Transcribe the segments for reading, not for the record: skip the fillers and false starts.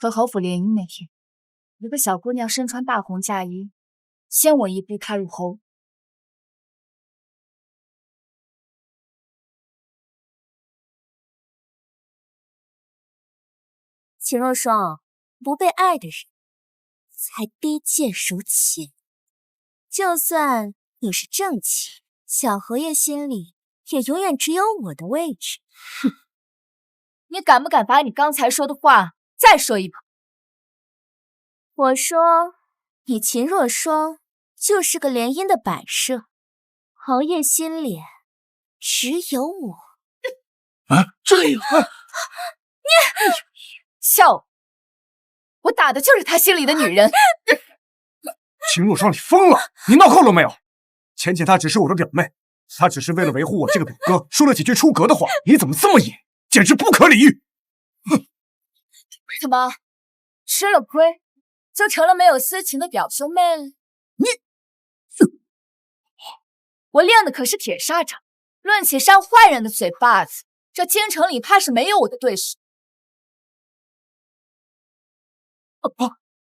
和侯府联姻那天，有个小姑娘身穿大红嫁衣，先我一步踏入侯。秦若霜，不被爱的人才低贱如钱。就算你是正妻，小侯爷心里也永远只有我的位置。哼！你敢不敢把你刚才说的话再说一遍？我说，你秦若霜就是个联姻的摆设，侯爷心里只有我。这样你笑我打的就是他心里的女人。秦若霜，你疯了！你闹够了没有？浅浅她只是我的表妹，她只是为了维护我这个表哥，说了几句出格的话，你怎么这么野？简直不可理喻！哼！怎么吃了亏就成了没有私情的表兄妹了？我练的可是铁砂掌，论起扇坏人的嘴巴子，这京城里怕是没有我的对手。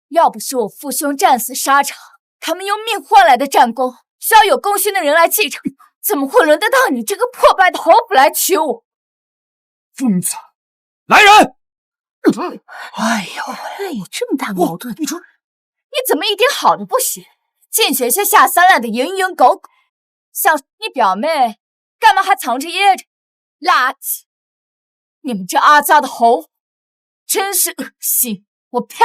要不是我父兄战死沙场，他们用命换来的战功，需要有功勋的人来继承，怎么会轮得到你这个破败的侯府来娶我？疯子！来人！哎呦，这么大矛盾！你怎么一点好的不行？净学些下三滥的蝇营狗苟，像你表妹，干嘛还藏着掖着？垃圾！你们这阿扎的侯，真是恶心！我呸！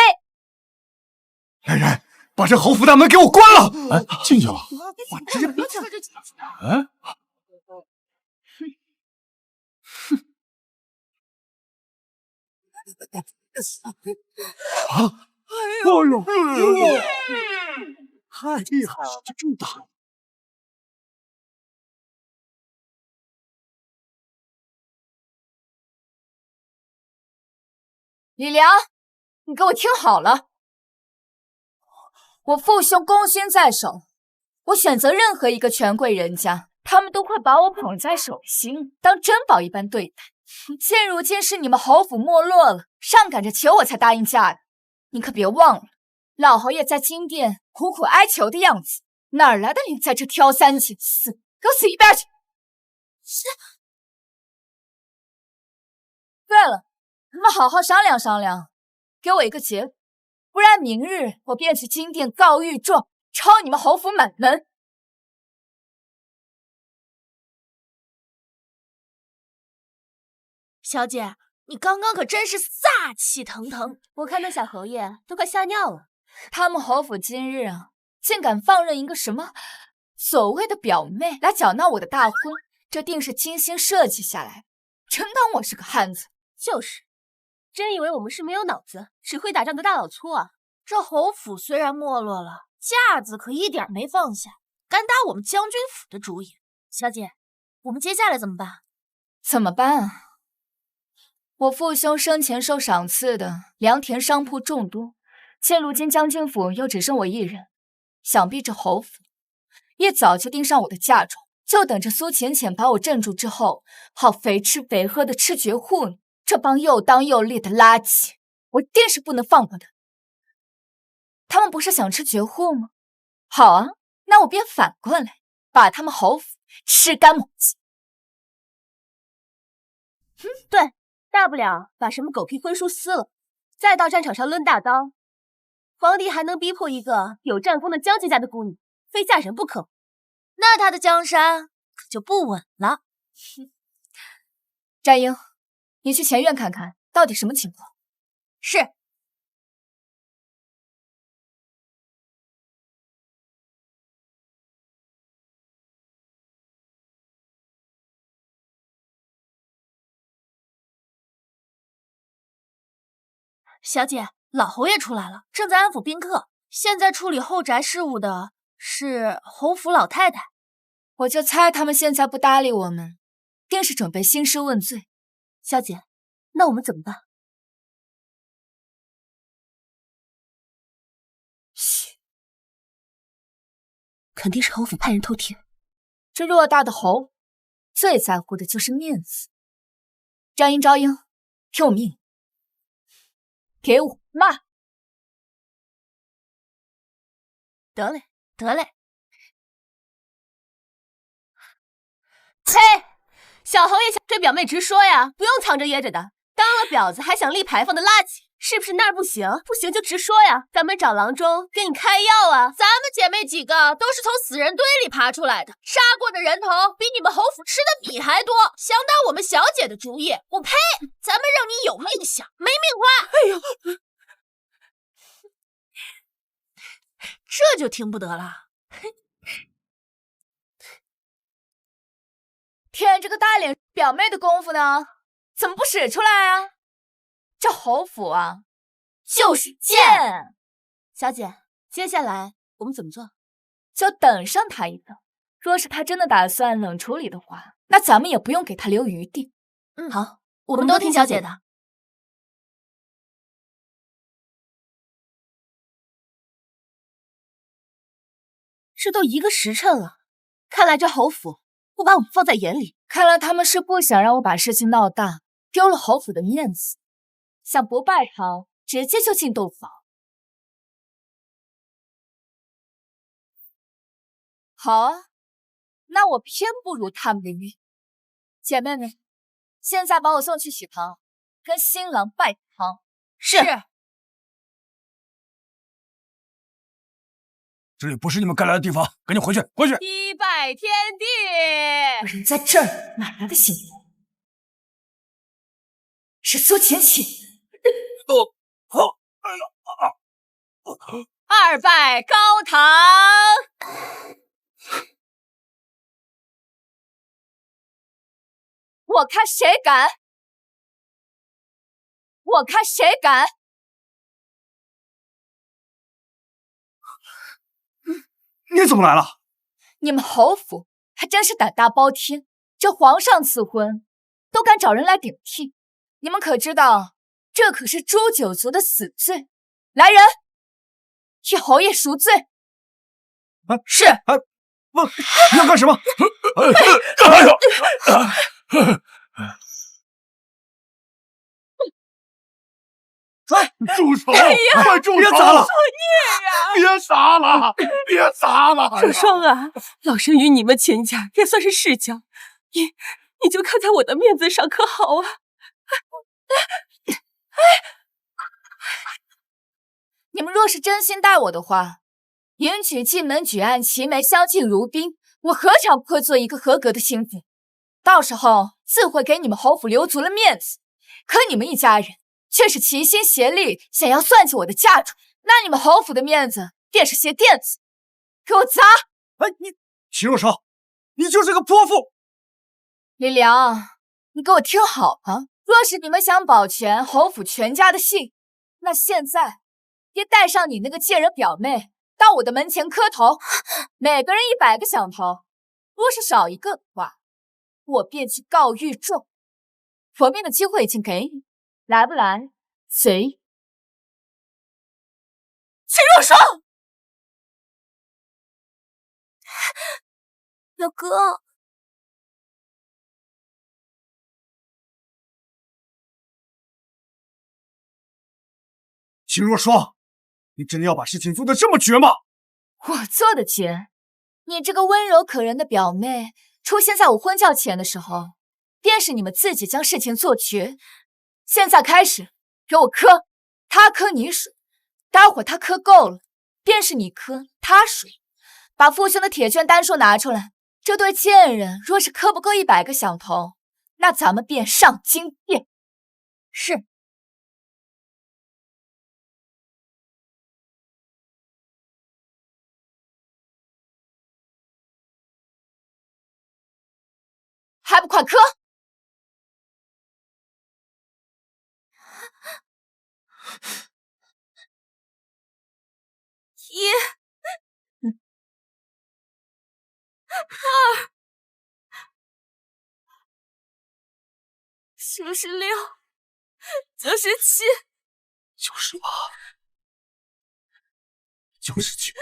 来人，把这侯府大门给我关了！进去了。我直接别这就哎呦！太厉害了，这么大！李良，你给我听好了，我父兄功勋在手，我选择任何一个权贵人家，他们都会把我捧在手心，当珍宝一般对待。现如今是你们侯府没落了，上赶着求我才答应嫁的。你可别忘了，老侯爷在金殿苦苦哀求的样子，哪来的你在这挑三拣四？给我死一边去！是。对了，你们好好商量商量，给我一个结果，不然明日我便去金殿告御状，抄你们侯府满门。小姐，你刚刚可真是煞气腾腾，我看那小侯爷都快吓尿了。他们侯府今日竟敢放任一个什么所谓的表妹来搅闹我的大婚，这定是精心设计下来，真当我是个汉子？就是，真以为我们是没有脑子、只会打仗的大老粗啊！这侯府虽然没落了，架子可一点没放下，敢打我们将军府的主意。小姐，我们接下来怎么办？怎么办啊？我父兄生前受赏赐的良田商铺众多，现如今将军府又只剩我一人，想必这侯府也早就盯上我的嫁妆，就等着苏浅浅把我镇住之后，好肥吃肥喝的吃绝户呢。这帮又当又立的垃圾，我定是不能放过他。他们不是想吃绝户吗？好啊，那我便反过来把他们侯府吃干抹净。对，大不了把什么狗屁婚书撕了，再到战场上抡大刀。皇帝还能逼迫一个有战功的将军家的姑娘非嫁人不可，那他的江山可就不稳了。战英，你去前院看看，到底什么情况？是。小姐，老侯爷出来了，正在安抚宾客。现在处理后宅事务的是侯府老太太。我就猜他们现在不搭理我们，定是准备兴师问罪。小姐，那我们怎么办？嘘，肯定是侯府派人偷听。这偌大的侯，最在乎的就是面子。战英、招英，听我命令，给我骂。得嘞，得嘞。嘿，小侯爷想对表妹直说呀，不用藏着掖着的。当了婊子还想立牌坊的垃圾，是不是那儿不行？不行就直说呀，咱们找郎中给你开药啊。咱们姐妹几个都是从死人堆里爬出来的，杀过的人头比你们侯府吃的米还多。想打我们小姐的主意，我呸！咱们让你有命享，没命花。哎呦，这就听不得了。舔这个大脸表妹的功夫呢，怎么不使出来啊？这侯府啊，就是贱。小姐，接下来我们怎么做？就等上他一等。若是他真的打算冷处理的话，那咱们也不用给他留余地。好，我们都听小姐的。这都1个时辰了，看来这侯府不把我们放在眼里。看来他们是不想让我把事情闹大，丢了侯府的面子，想不拜堂，直接就进洞房。好啊，那我偏不如他们的运。姐妹们，现在把我送去喜堂，跟新郎拜堂。是。这里不是你们该来的地方，赶紧回去，回去！一拜天地，有人在这儿，哪来的新娘？是苏浅浅。2拜高堂。我看谁敢！我看谁敢！你怎么来了？你们侯府还真是胆大包天，这皇上赐婚都敢找人来顶替，你们可知道这可是诛九族的死罪？来人，替侯爷赎罪！啊，是。问你要干什么？哎呦！住手！快住手！别砸了！别砸了！别砸了！双双啊，老身与你们秦家也算是世交，你就看在我的面子上可好啊？你们若是真心待我的话，迎娶进门举案齐眉，相敬如宾，我何尝不会做一个合格的心腹？到时候自会给你们侯府留足了面子。可你们一家人却是齐心协力，想要算计我的嫁妆，那你们侯府的面子便是鞋垫子。给我砸！哎，你秦若韶，你就是个泼妇！李良，你给我听好了，若是你们想保全侯府全家的姓，那现在别带上你那个贱人表妹到我的门前磕头，每个人100个响头。若是少一个的话，我便去告御状。活命的机会已经给你，来不来随意。秦若韶，表哥，秦若霜，你真的要把事情做得这么绝吗？我做的绝，你这个温柔可人的表妹出现在我婚轿前的时候，便是你们自己将事情做绝。现在开始，给我磕，他磕你水，待会儿他磕够了，便是你磕他水。把父兄的铁券单数拿出来，这对贱人若是磕不够100个响头，那咱们便上金殿。是。还不快磕！1、2、96、97、98、99、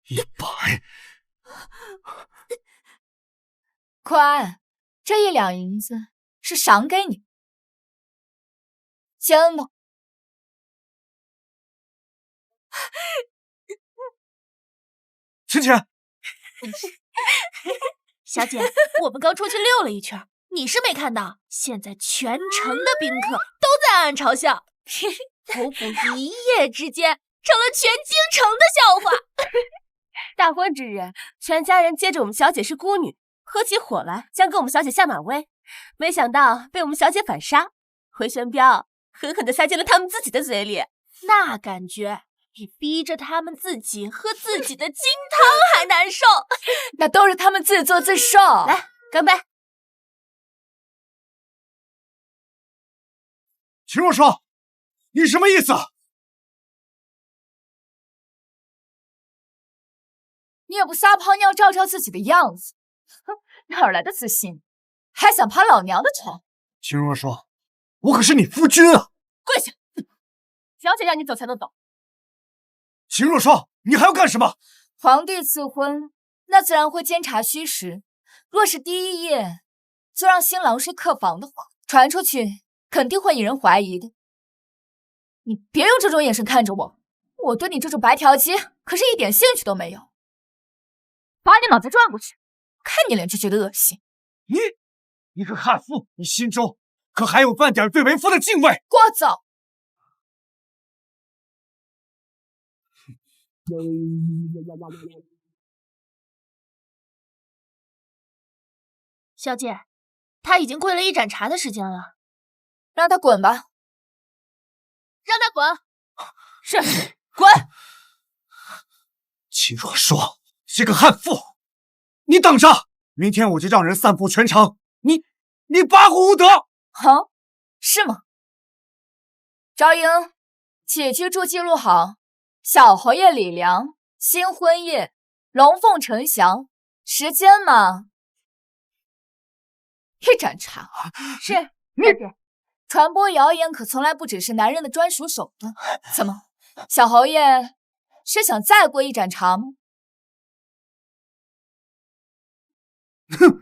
100。宽，这1两银子是赏给你。天哪！浅浅，小姐，我们刚出去溜了一圈，你是没看到，现在全城的宾客都在暗暗嘲笑，侯府一夜之间成了全京城的笑话。大婚之日，全家人接着我们小姐是孤女，合起伙来想给我们小姐下马威，没想到被我们小姐反杀，回旋镖狠狠地塞进了他们自己的嘴里，那感觉比逼着他们自己喝自己的金汤还难受。那都是他们自作自受。来，干杯！秦若霜，你什么意思？你也不撒泡尿照照自己的样子，哼，哪儿来的自信？还想爬老娘的床？秦若霜，我可是你夫君啊！跪下！小姐让你走才能走。秦若霜，你还要干什么？皇帝赐婚，那自然会监察虚实。若是第一夜就让新郎睡客房的话，传出去肯定会引人怀疑的。你别用这种眼神看着我，我对你这种白条鸡可是一点兴趣都没有。把你脑袋转过去，看你脸就觉得恶心。你个悍妇，你心中可还有半点对为夫的敬畏？过早！小姐，他已经跪了一盏茶的时间了，让他滚吧。让他滚。是，滚！秦若霜，这个悍妇，你等着！明天我就让人散布全城，你八股无德！好，是吗？昭英，起居注记录好。小侯爷李良，新婚夜，龙凤呈祥，时间嘛，一盏茶。是，小姐。传播谣言可从来不只是男人的专属手段。怎么，小侯爷是想再跪一盏茶吗？哼！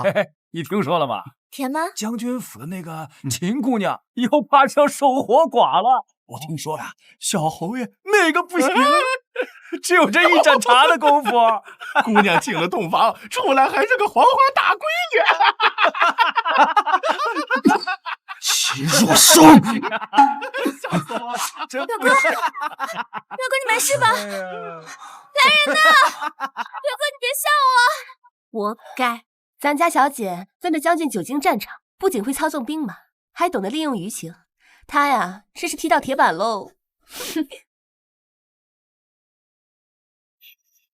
嘿嘿，你听说了吗？甜吗？将军府的那个秦姑娘又怕上守活寡了。我听说呀，小侯爷那个不行，只有这一盏茶的功夫，姑娘进了洞房，出来还是个黄花大闺女。秦若霜，笑死我了！真表哥，你没事吧？来人呐！表哥，你别吓我！活该！咱家小姐跟着将军久经战场，不仅会操纵兵马，还懂得利用舆情。她呀，真是踢到铁板喽！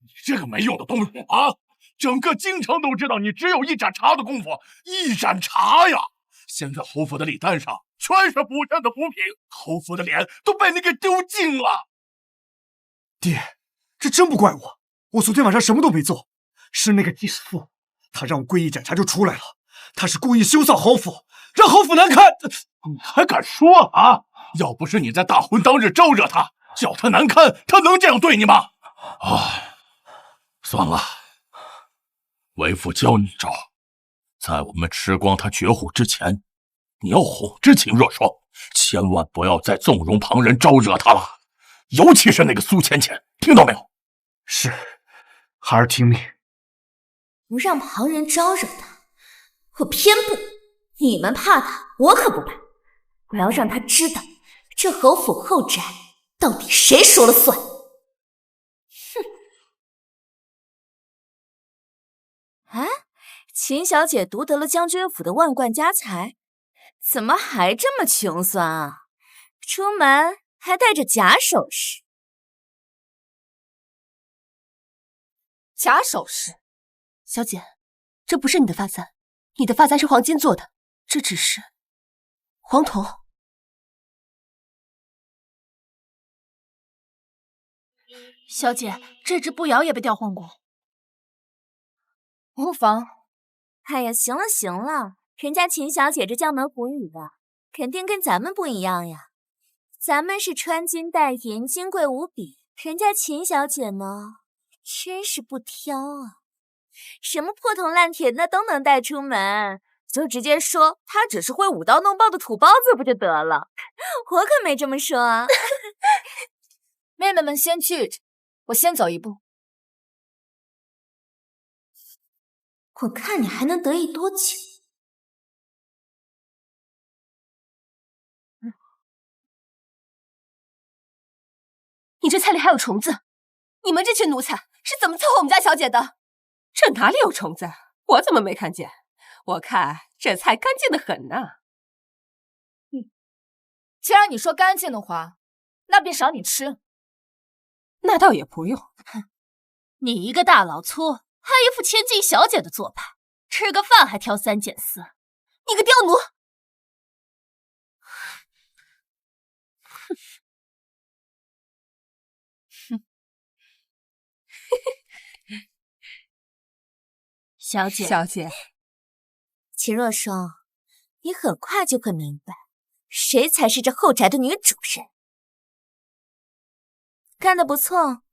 你这个没用的东西啊！整个京城都知道你只有一盏茶的功夫，一盏茶呀！现在侯府的礼单上全是补上的补品，侯府的脸都被你给丢尽了。爹，这真不怪我，我昨天晚上什么都没做，是那个季师傅，他让我跪一盏茶就出来了，他是故意羞臊侯府，让侯府难看。你还敢说啊？要不是你在大婚当日招惹他，叫他难堪，他能这样对你吗？算了，为父教你一招，在我们吃光他绝户之前，你要哄着秦若霜，千万不要再纵容旁人招惹他了，尤其是那个苏浅浅，听到没有？是，孩儿听命。不让旁人招惹他，我偏不。你们怕他，我可不怕。我要让他知道，这侯府后宅到底谁说了算。哼！啊，秦小姐独得了将军府的万贯家财，怎么还这么穷酸啊？出门还带着假首饰。假首饰？小姐，这不是你的发簪，你的发簪是黄金做的，这只是黄铜。小姐，这只步摇也被调换过。无妨。哎呀，行了行了，人家秦小姐这将门虎女的，肯定跟咱们不一样呀。咱们是穿金戴银，金贵无比，人家秦小姐呢，真是不挑啊。什么破铜烂铁那都能带出门，就直接说他只是会舞刀弄棒的土包子不就得了？我可没这么说啊。妹妹们先聚着，我先走一步。我看你还能得意多久？你这菜里还有虫子，你们这群奴才是怎么伺候我们家小姐的？这哪里有虫子？我怎么没看见？我看这菜干净的很呢。既然你说干净的话，那便赏你吃。那倒也不用。你一个大老粗，还一副千金小姐的做派，吃个饭还挑三拣四。你个刁奴！小姐，小姐，秦若霜，你很快就会明白，谁才是这后宅的女主人。干得不错，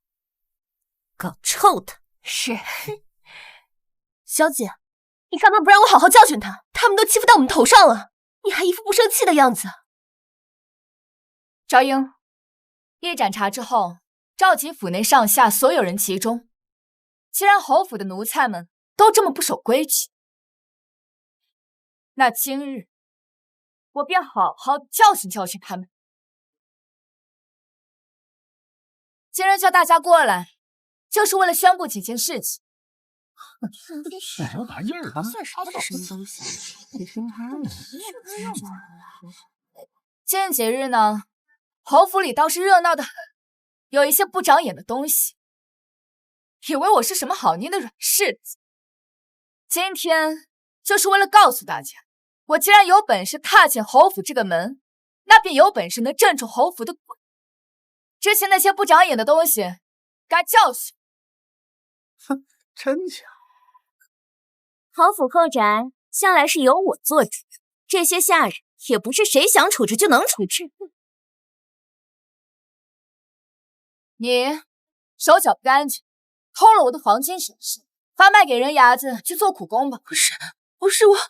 搞臭的。是。小姐，你干嘛不让我好好教训他？他们都欺负到我们头上了，你还一副不生气的样子。昭英，一盏茶之后，召集府内上下所有人集中。既然侯府的奴才们都这么不守规矩，那今日我便好好教训教训他们。今日叫大家过来，就是为了宣布几件事情。什么玩意儿啊？算什么东西？今节日呢，侯府里倒是热闹的很，有一些不长眼的东西，以为我是什么好捏的软柿子。今天就是为了告诉大家，我既然有本事踏进侯府这个门，那便有本事能镇住侯府的鬼。之前那些不长眼的东西，该教训。哼，真假？侯府后宅向来是由我做主，这些下人也不是谁想处置就能处置。你手脚不干净，偷了我的黄金首饰，发卖给人牙子去做苦工吧。不是我，不是我，表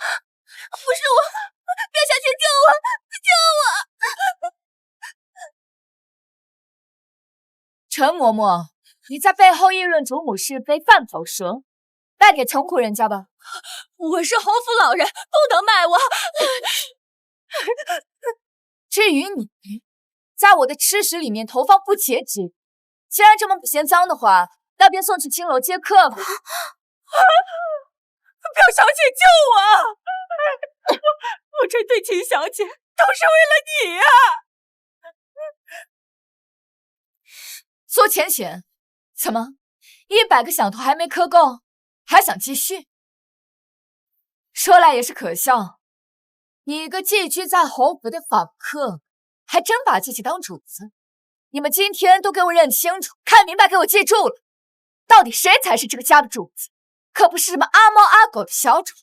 小姐救我，救我！陈嬷嬷，你在背后议论主母是非，犯口舌，卖给穷苦人家吧。我是侯府老人，不能卖我。至于你，在我的吃食里面投放不洁之物，既然这么不嫌脏的话，那便送去青楼接客吧。表小姐救我！我这对秦小姐都是为了你啊！苏浅浅，怎么100个响头还没磕够，还想继续？说来也是可笑，你一个寄居在侯府的访客，还真把自己当主子。你们今天都给我认清楚，看明白，给我记住了，到底谁才是这个家的主子？可不是什么阿猫阿狗的小主，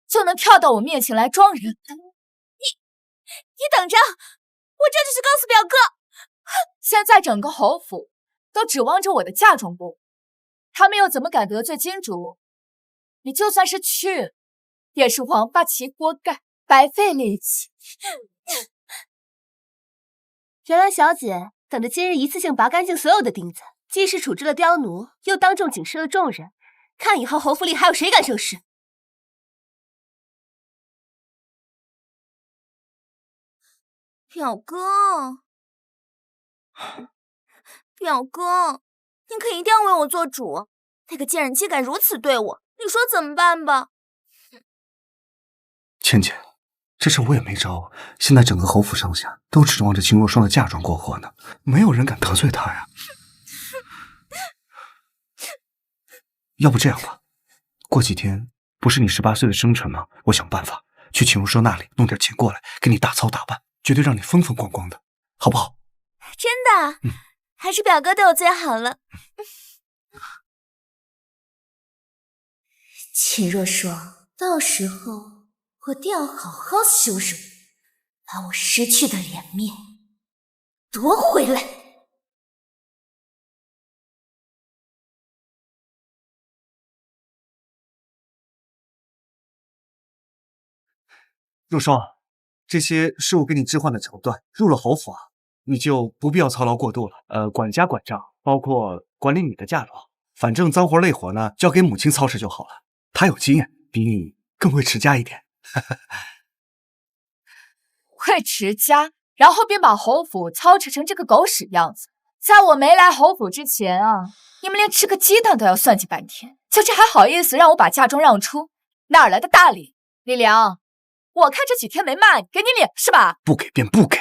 就能跳到我面前来装人的。你等着，我这就去告诉表哥。现在整个侯府都指望着我的嫁妆不？他们又怎么敢得罪金主？你就算是去，也是王八骑锅盖，白费力气。原来小姐等着今日一次性拔干净所有的钉子，既是处置了刁奴，又当众警示了众人，看以后侯府里还有谁敢生事。表哥，表哥，你可一定要为我做主。那个贱人竟敢如此对我，你说怎么办吧？倩倩，这事我也没招。现在整个侯府上下都指望着秦若霜的嫁妆过活呢，没有人敢得罪她呀。要不这样吧，过几天不是你18岁的生辰吗？我想办法去秦若霜那里弄点钱过来，给你大操大办，绝对让你风风光光的，好不好？真的？还是表哥对我最好了。秦若霜，到时候我定要好好羞辱你，把我失去的脸面夺回来。若霜，这些是我给你置换的绸缎，入了侯府啊，你就不必要操劳过度了。管家管账，包括管理你的嫁妆，反正脏活累活呢，交给母亲操持就好了。她有经验，比你更会持家一点。会持家，然后便把侯府操持成这个狗屎样子。在我没来侯府之前啊，你们连吃个鸡蛋都要算计半天，就这还好意思让我把嫁妆让出？哪来的大礼？李良，我看这几天没骂你，给你脸是吧？不给便不给，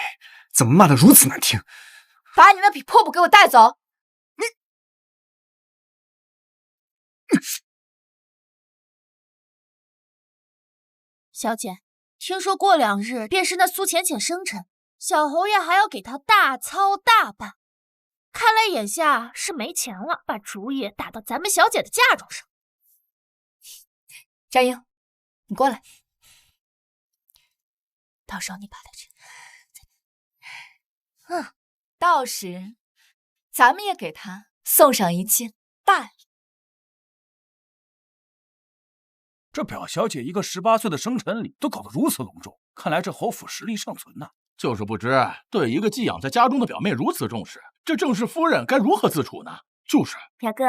怎么骂得如此难听？把你那匹破布给我带走！小姐，听说过2日便是那苏浅浅生辰，小侯爷还要给她大操大办。看来眼下是没钱了，把主意打到咱们小姐的嫁妆上。战英，你过来，到时候你把她到时咱们也给她送上一件大礼。这表小姐一个18岁的生辰礼都搞得如此隆重，看来这侯府实力尚存呐。就是不知对一个寄养在家中的表妹如此重视，这正室夫人该如何自处呢？就是，表哥，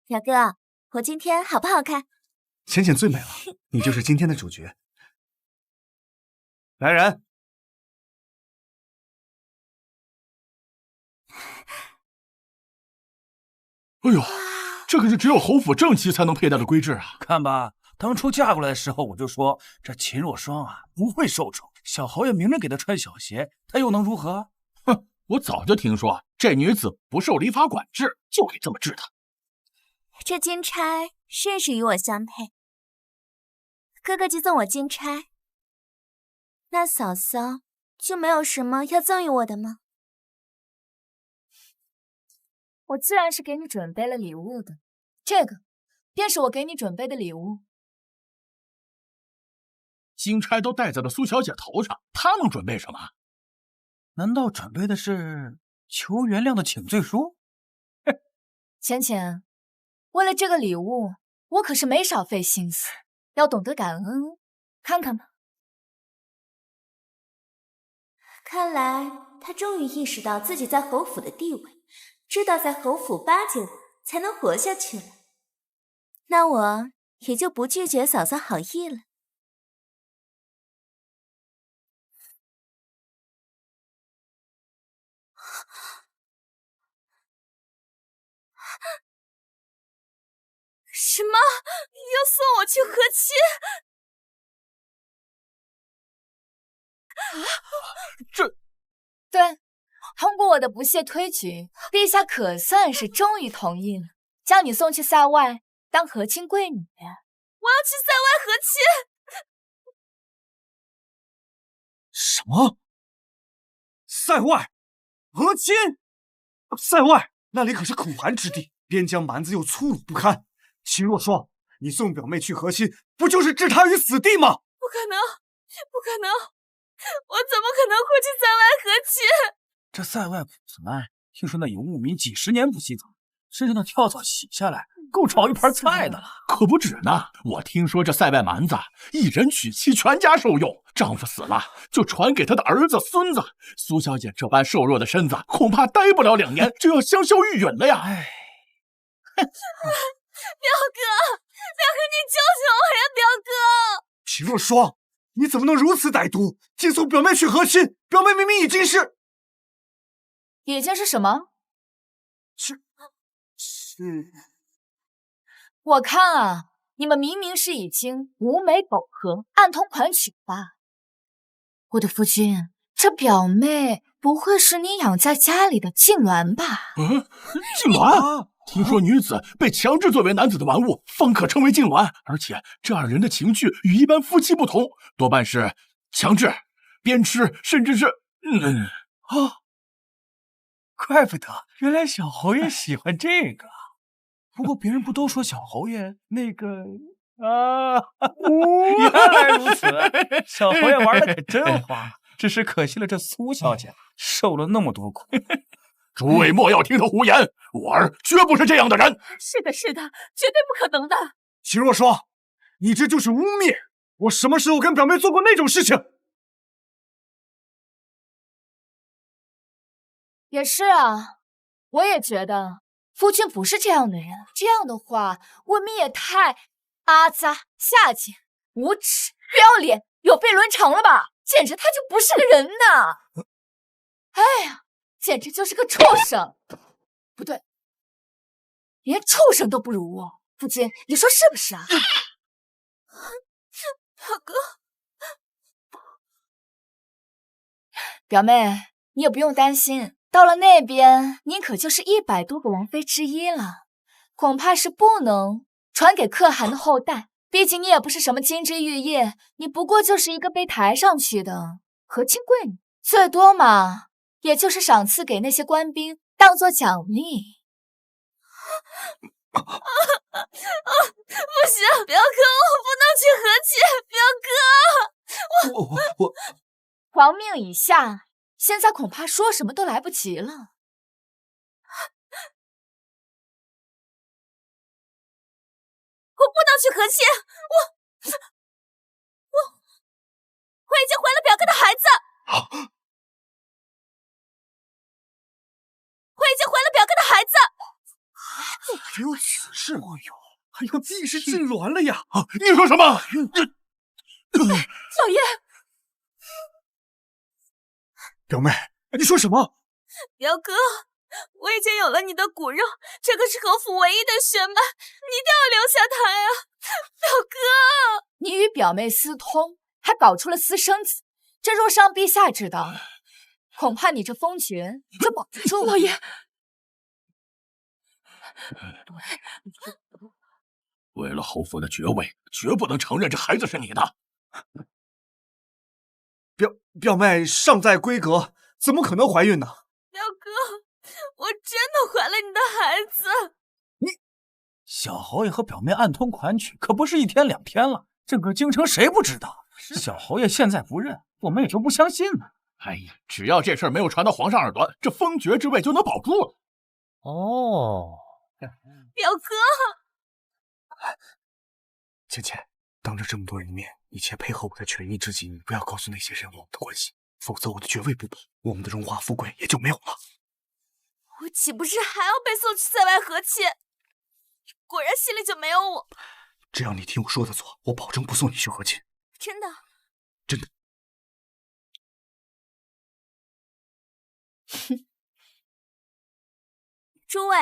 表哥，我今天好不好看？浅浅最美了，你就是今天的主角。来人！哎呦，这可是只有侯府正妻才能佩戴的规制啊！看吧，当初嫁过来的时候我就说这秦若霜啊不会受宠，小侯爷明着给她穿小鞋，她又能如何？哼，我早就听说这女子不受礼法管制，就给这么治她。这金钗甚是与我相配，哥哥既赠我金钗，那嫂嫂就没有什么要赠与我的吗？我自然是给你准备了礼物的，这个便是我给你准备的礼物。金钗都戴在了苏小姐头上，她能准备什么？难道准备的是求原谅的请罪书？浅浅，为了这个礼物，我可是没少费心思，要懂得感恩哦。看看吧。看来他终于意识到自己在侯府的地位，知道在侯府巴结我才能活下去了。那我也就不拒绝嫂嫂好意了。什么？要送我去和亲？对，通过我的不懈推举，陛下可算是终于同意了，将你送去塞外当和亲贵女。我要去塞外和亲？什么？塞外和亲？塞外那里可是苦寒之地，边疆蛮子又粗鲁不堪。秦若霜，你送表妹去和亲，不就是置她于死地吗？不可能，不可能！我怎么可能会去塞外和亲？这塞外子们听说那游牧民几10年不洗澡，身上的跳蚤洗下来够炒一盘菜的了。可不止呢，我听说这塞外蛮子一人娶妻，全家受用，丈夫死了就传给他的儿子孙子。苏小姐这般瘦弱的身子，恐怕待不了2年就要香消玉殒了呀！哎，表哥，你救救我呀！表哥，秦若霜，你怎么能如此歹毒，竟送表妹去和亲？表妹明明已经是什么？是，我看啊，你们明明是已经无媒苟合，暗通款曲吧？我的夫君，这表妹不会是你养在家里的静鸾吧？静鸾？听说女子被强制作为男子的玩物，方可称为静鸾，而且这2人的情趣与一般夫妻不同，多半是强制、鞭笞，甚至是……怪不得，原来小侯爷喜欢这个。不过别人不都说小侯爷那个原来如此，小侯爷玩的可真花，只是可惜了这苏小姐受了那么多苦。诸位莫要听他胡言，我儿绝不是这样的人。是的，是的，绝对不可能的。秦若霜，你这就是污蔑！我什么时候跟表妹做过那种事情？也是啊，我也觉得夫君不是这样的人。这样的话，未免也太阿杂、下贱、无耻、不要脸、有悖伦常了吧？简直他就不是个人呐！哎呀，简直就是个畜生！不对，连畜生都不如我。夫君，你说是不是啊？表哥，表妹，你也不用担心，到了那边，您可就是100多个王妃之一了，恐怕是不能传给可汗的后代。毕竟你也不是什么金枝玉叶，你不过就是一个被抬上去的和亲贵女，最多嘛，也就是赏赐给那些官兵当做奖励。不行，表哥，我不能去和亲。表哥，我皇命已下，现在恐怕说什么都来不及了。我不能去和亲，我已经怀了表哥的孩子。我已经怀了表哥的孩子。还有此事？哎呦，还有帝室痉挛了呀！你说什么？老爷，表妹，你说什么？表哥，我已经有了你的骨肉，这个是侯府唯一的血脉，你一定要留下他呀！表哥，你与表妹私通，还搞出了私生子，这若让陛下知道了，恐怕你这封爵就保不住了。老爷，为了侯府的爵位，绝不能承认这孩子是你的。表妹尚在闺阁，怎么可能怀孕呢？表哥，我真的怀了你的孩子。小侯爷和表妹暗通款曲，可不是1天2天了，整个京城谁不知道？小侯爷现在不认，我们也就不相信了。哎呀，只要这事儿没有传到皇上耳端，这封爵之位就能保住了。哦，表哥，芊芊，当着这么多人的面，你且配合我的权宜之计，你不要告诉那些人我们的关系，否则我的爵位不保，我们的荣华富贵也就没有了。我岂不是还要被送去塞外和亲？果然心里就没有我。只要你听我说的做，我保证不送你去和亲。真的？真的。诸位，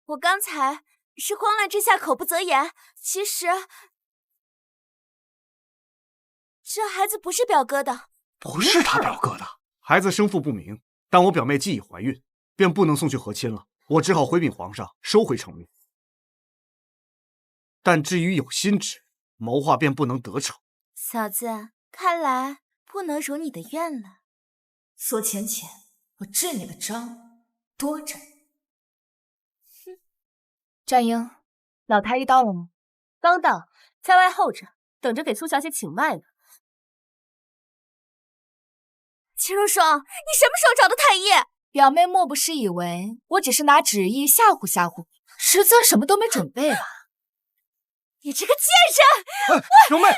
我刚才是慌乱之下口不择言，其实这孩子不是表哥的。不是他表哥的，孩子生父不明，但我表妹既已怀孕，便不能送去和亲了，我只好回禀皇上，收回成命。但至于有心之，谋划便不能得逞。嫂子，看来不能如你的愿了。苏浅浅，我治你个招，多着呢。战英，老太医到了吗？刚到，在外候着，等着给苏小姐请脉呢。秦如霜，你什么时候找的太医？表妹莫不是以为我只是拿旨意吓唬吓唬，实则什么都没准备吧？你这个贱人！表妹，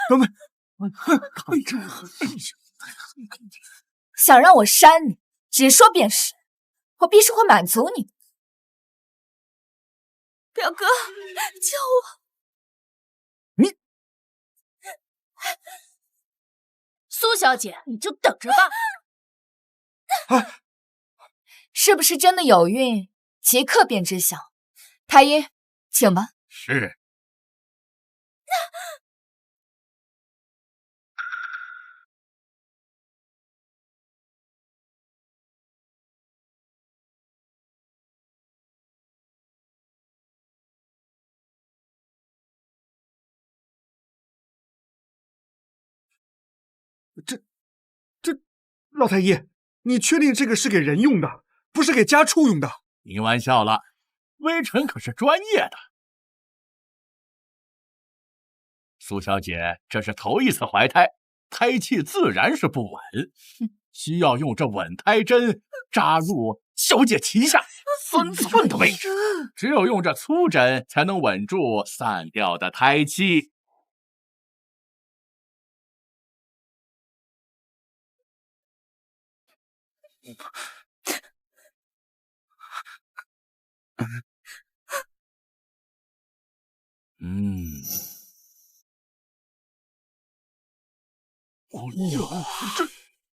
表妹，想让我扇你，直说便是，我必是会满足你的。表哥，救我！你，苏小姐，你就等着吧。是不是真的有孕，即刻便知晓。太医，请吧。是。这，老太医，你确定这个是给人用的，不是给家畜用的？你玩笑了，微臣可是专业的。苏小姐，这是头一次怀胎，胎气自然是不稳，需要用这稳胎针扎入小姐脐下3寸的位置，只有用这粗针才能稳住散掉的胎气。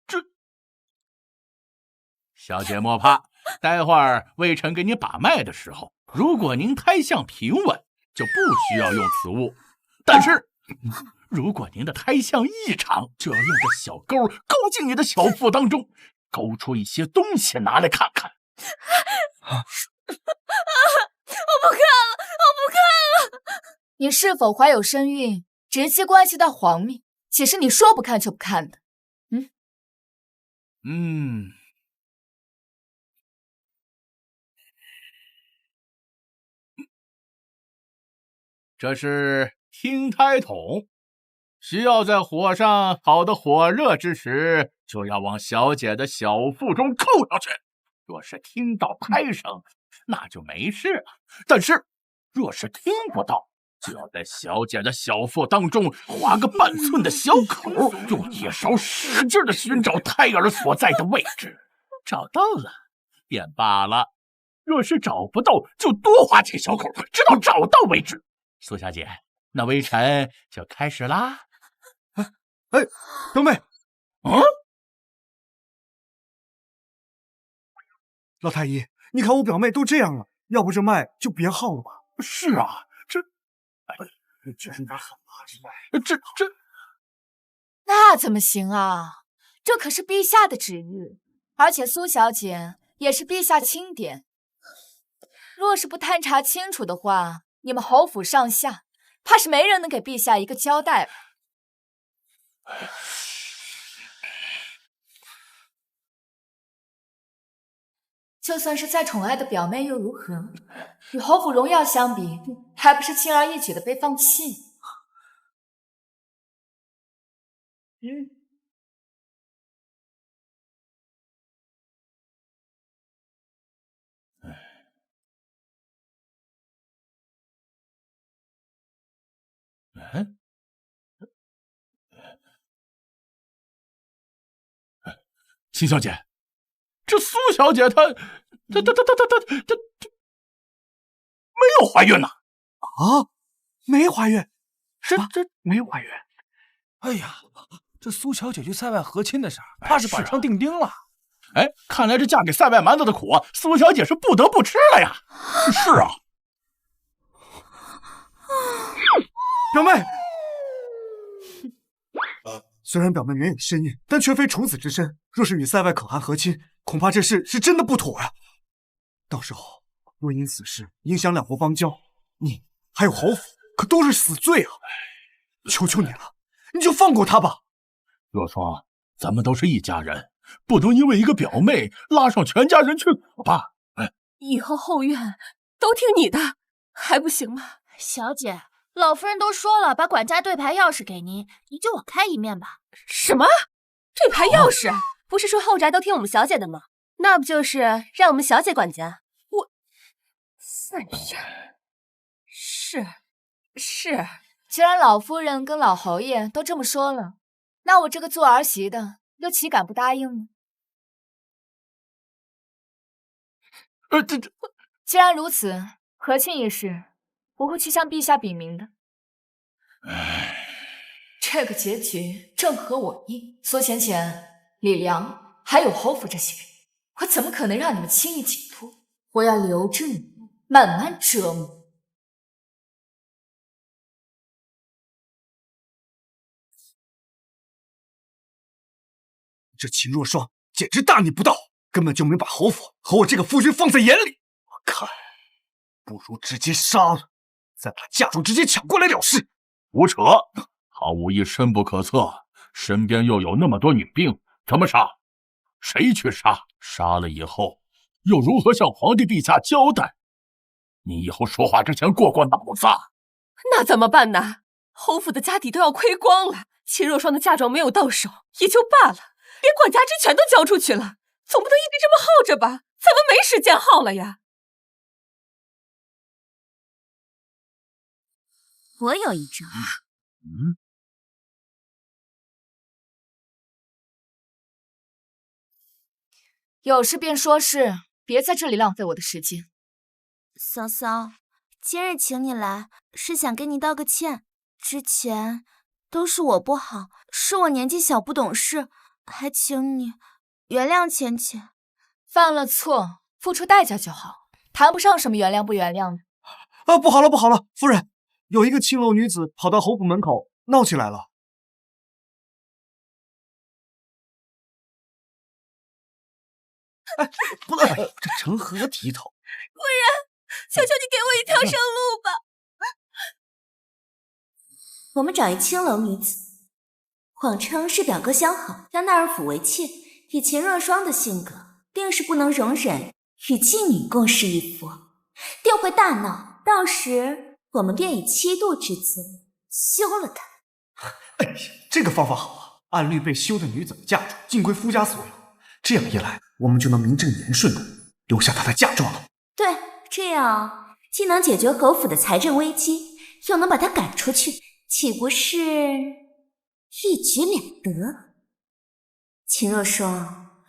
这，小姐莫怕，待会儿微臣给你把脉的时候，如果您胎象平稳，就不需要用此物。但是，如果您的胎象异常，就要用这小钩勾进你的小腹当中，勾出一些东西拿来看看。我不看了，我不看了。你是否怀有身孕，直接关系到皇命，岂是你说不看就不看的？这是听胎筒，需要在火上烤得火热之时，就要往小姐的小腹中扣上去。若是听到胎声，那就没事了。但是，若是听不到，就要在小姐的小腹当中划个半寸的小口，用铁勺使劲的寻找胎儿所在的位置。找到了便罢了，若是找不到，就多划几个小口，直到找到为止。苏小姐，那微臣就开始啦。表妹，老太医，你看我表妹都这样了，要不这脉就别耗了吧？是啊，这那怎么行啊？这可是陛下的旨意，而且苏小姐也是陛下钦点。若是不探查清楚的话，你们侯府上下怕是没人能给陛下一个交代吧？就算是再宠爱的表妹又如何？与侯府荣耀相比，还不是轻而易举的被放弃？秦小姐，这苏小姐她没有怀孕呢。啊，没怀孕？这没怀孕？哎呀，这苏小姐去塞外和亲的事儿，怕是板上钉钉了。哎，看来这嫁给塞外蛮子的苦，苏小姐是不得不吃了呀。是啊，表妹。虽然表妹原有身孕，但却非处子之身。若是与塞外可汗和亲，恐怕这事是真的不妥呀。到时候若因此事影响两国邦交，你还有侯府可都是死罪啊！求求你了，你就放过他吧。若霜，咱们都是一家人，不能因为一个表妹拉上全家人去死吧？以后后院都听你的，还不行吗？小姐，老夫人都说了，把管家对牌钥匙给您，您就网开一面吧。什么？对牌钥匙？不是说后宅都听我们小姐的吗？那不就是让我们小姐管家？我犯人是。既然老夫人跟老侯爷都这么说了，那我这个做儿媳的又岂敢不答应呢？既然如此，和亲一事我会去向陛下禀明的。这个结局正合我意。苏浅浅、李良还有侯府这些人，我怎么可能让你们轻易解脱？我要留着你们，慢慢折磨。这秦若霜简直大逆不道，根本就没把侯府和我这个夫君放在眼里。我看，不如直接杀了，再把嫁妆直接抢过来了事。胡扯！郝武义深不可测，身边又有那么多女兵，怎么杀？谁去杀？杀了以后，又如何向皇帝陛下交代？你以后说话之前过脑子。那怎么办呢？侯府的家底都要亏光了，秦若霜的嫁妆没有到手也就罢了，连管家之权都交出去了，总不能一直这么耗着吧？咱们没时间耗了呀。我有一招。有事便说事，别在这里浪费我的时间。嫂嫂，今日请你来是想跟你道个歉，之前都是我不好，是我年纪小不懂事，还请你原谅芊芊。犯了错，付出代价就好，谈不上什么原谅不原谅的。啊，不好了，不好了，夫人，有一个青楼女子跑到侯府门口闹起来了。哎，不能，这成何体统？夫人，求求你给我一条生路吧！我们找一青楼女子，谎称是表哥相好，让那儿府为妾。以秦若霜的性格，定是不能容忍与妓女共侍一夫，定会大闹。到时我们便以7度之尊休了她。哎呀，这个方法好啊！按律被休的女子的嫁妆尽归夫家所有，这样一来，我们就能名正言顺的留下她的嫁妆了。对，这样既能解决侯府的财政危机，又能把她赶出去，岂不是一举两得？秦若霜，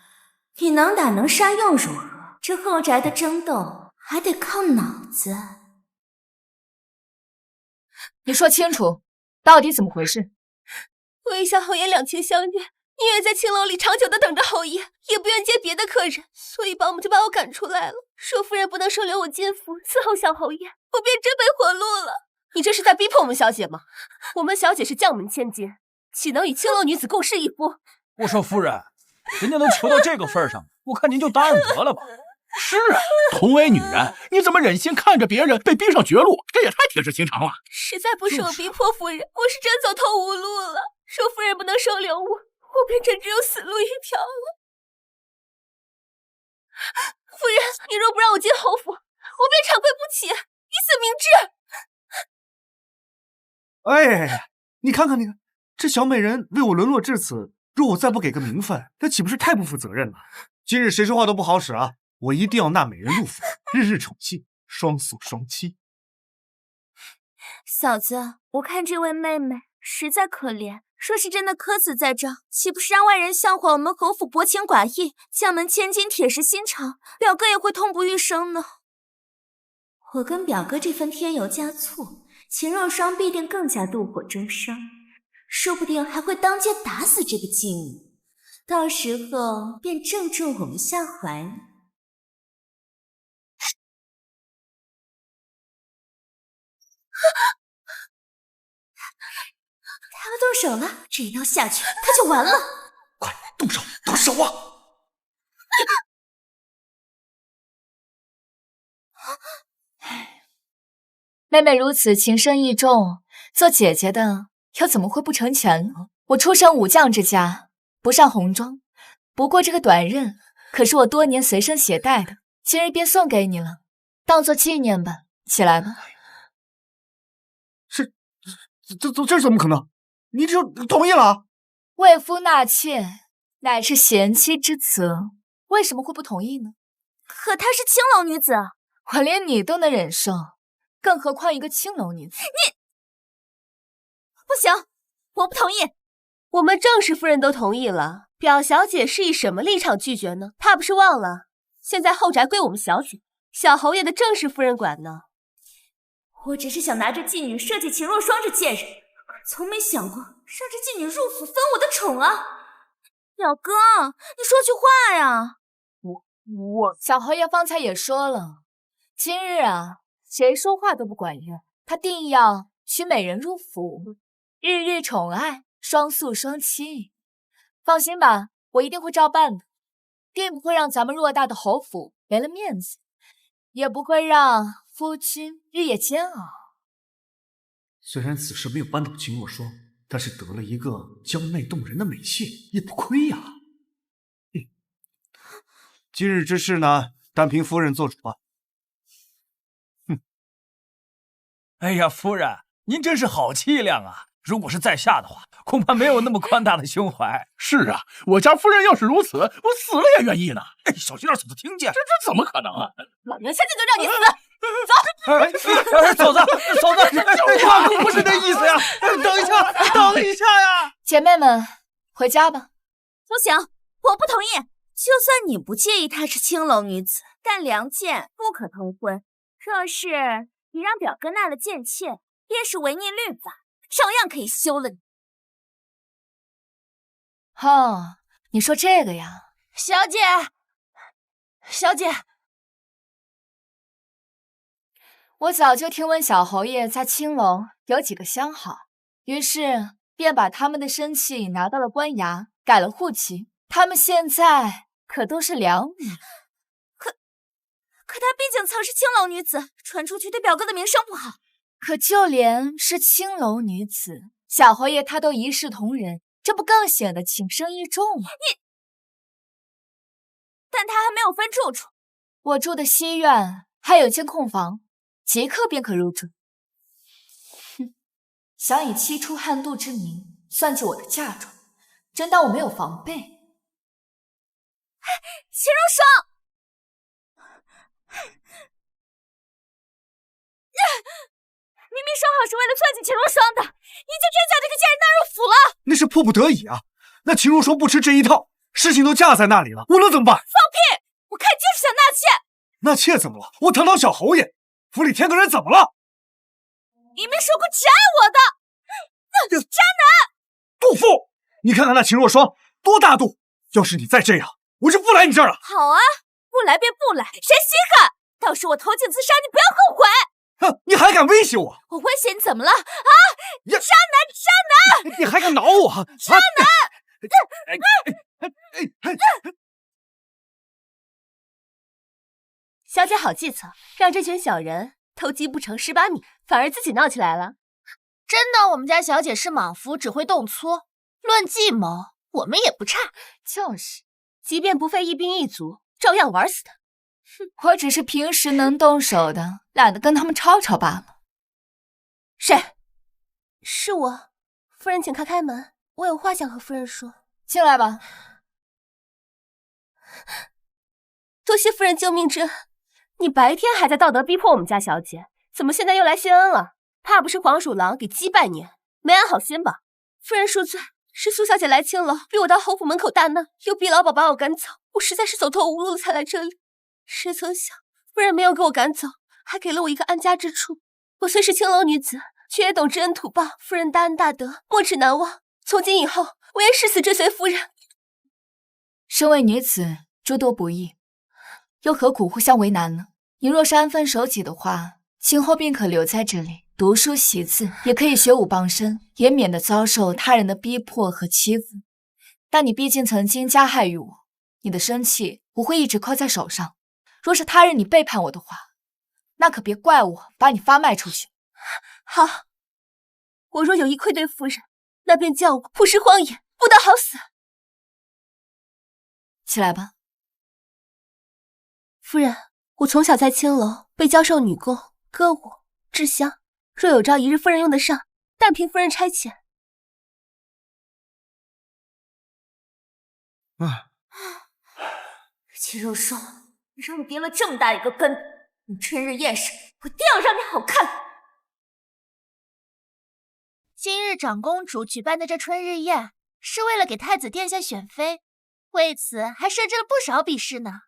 你能打能杀又如何？这后宅的争斗还得靠脑子。你说清楚，到底怎么回事？我与小侯爷两情相悦，宁愿在青楼里长久的等着侯爷，也不愿接别的客人，所以保姆就把我赶出来了，说夫人不能收留我进府伺候小侯爷，我便真被活路了。你这是在逼迫我们小姐吗？我们小姐是将门千金，岂能与青楼女子共侍一夫？我说夫人，人家能求到这个份上，我看您就答应得了吧。是啊，同为女人，你怎么忍心看着别人被逼上绝路？这也太铁石心肠了。实在不是我逼迫夫人，我是真走投无路了。说夫人不能收留我，我便真只有死路一条了。夫人，你若不让我进侯府，我便长跪不起，以死明志。哎，你看看，这小美人为我沦落至此，若我再不给个名分，那岂不是太不负责任了？今日谁说话都不好使啊！我一定要纳美人入府，日日宠幸，双宿双栖。嫂子，我看这位妹妹实在可怜，若是真的科子在这，岂不是让外人笑话我们侯府薄情寡义，将门千金铁石心肠，表哥也会痛不欲生呢。我跟表哥这份添油加醋，秦若霜必定更加妒火中烧，说不定还会当街打死这个妓女，到时候便正中我们下怀了。他要动手了，这一刀下去，他就完了。快动手，动手啊！妹妹如此情深意重，做姐姐的又怎么会不成全呢？我出身武将之家，不上红妆，不过这个短刃可是我多年随身携带的，今日便送给你了，当做纪念吧。起来吧。这怎么可能？你就同意了？为夫纳妾乃是贤妻之责，为什么会不同意呢？可她是青楼女子，我连你都能忍受，更何况一个青楼女子？你不行，我不同意。我们郑氏夫人都同意了，表小姐是以什么立场拒绝呢？怕不是忘了，现在后宅归我们小姐，小侯爷的郑氏夫人管呢。我只是想拿着妓女设计秦若霜这贱人，可从没想过让这妓女入府分我的宠啊！表哥，你说句话呀！小侯爷方才也说了，今日啊，谁说话都不管用，他定要娶美人入府，日日宠爱，双宿双栖。放心吧，我一定会照办的，定不会让咱们偌大的侯府没了面子，也不会让夫君日夜煎熬。虽然此事没有扳倒秦若霜，但是得了一个娇媚动人的美妾也不亏呀。今日之事呢，单凭夫人做主吧。哎呀，夫人，您真是好气量啊！如果是在下的话，恐怕没有那么宽大的胸怀。是啊，我家夫人要是如此，我死了也愿意呢。哎，小心让嫂子听见。这怎么可能啊！老娘下去就让你死！走！嫂子，话可不是那意思呀！等一下呀！姐妹们，回家吧。秋晴，我不同意。就算你不介意她是青楼女子，但良贱不可通婚。若是你让表哥纳了贱妾，便是违逆律法，照样可以休了你。哦，你说这个呀？小姐，我早就听闻小侯爷在青楼有几个相好，于是便把他们的生契拿到了官衙，改了户籍。他们现在可都是良女。可她毕竟曾是青楼女子，传出去对表哥的名声不好。可就连是青楼女子，小侯爷他都一视同仁，这不更显得情深意重吗？但她还没有分住处。我住的西院还有间空房，即刻便可入住。哼，想以七出悍渡之名算计我的嫁妆，真当我没有防备？秦如霜，明明说好是为了算计秦如霜的，你就真将这个贱人纳入府了？那是迫不得已啊！那秦如霜不吃这一套，事情都架在那里了，我能怎么办？放屁！我看就是想纳妾。纳妾怎么了？我堂堂小侯爷，府里添个人怎么了？你没说过只爱我的，渣男！杜甫，你看看那秦若霜多大度！要是你再这样，我就不来你这儿了。好啊，不来便不来，谁稀罕？到时我投井自杀，你不要后悔！哼，你还敢威胁我？我威胁你怎么了？啊！呀，渣男！你还敢挠我？渣男！小姐好计策，让这群小人偷鸡不成蚀把米，反而自己闹起来了。真当我们家小姐是莽夫，只会动粗？论计谋，我们也不差。就是，即便不费一兵一卒，照样玩死他。我只是平时能动手的，懒得跟他们吵吵罢了。谁？是我。夫人，请开门，我有话想和夫人说。进来吧。多谢夫人救命之恩。你白天还在道德逼迫我们家小姐，怎么现在又来谢恩了？怕不是黄鼠狼给鸡拜年，没安好心吧？夫人恕罪，是苏小姐来青楼，逼我到侯府门口大闹，又逼老鸨把我赶走，我实在是走投无路才来这里。谁曾想，夫人没有给我赶走，还给了我一个安家之处。我虽是青楼女子，却也懂知恩图报，夫人大恩大德，没齿难忘。从今以后，我愿誓死追随夫人。身为女子，诸多不易，又何苦互相为难呢？你若是安分守己的话，今后便可留在这里读书习字，也可以学武傍身，也免得遭受他人的逼迫和欺负。但你毕竟曾经加害于我，你的生气不会一直扣在手上。若是他日你背叛我的话，那可别怪我把你发卖出去。好，我若有意愧对夫人，那便叫我曝尸荒野，不得好死。起来吧。夫人，我从小在青楼被教授女工、歌舞、制香，若有朝一日夫人用得上，但凭夫人差遣。秦若霜，让你跌了这么大一个跟头，你春日宴时我定要让你好看。今日长公主举办的这春日宴，是为了给太子殿下选妃，为此还设置了不少比试呢。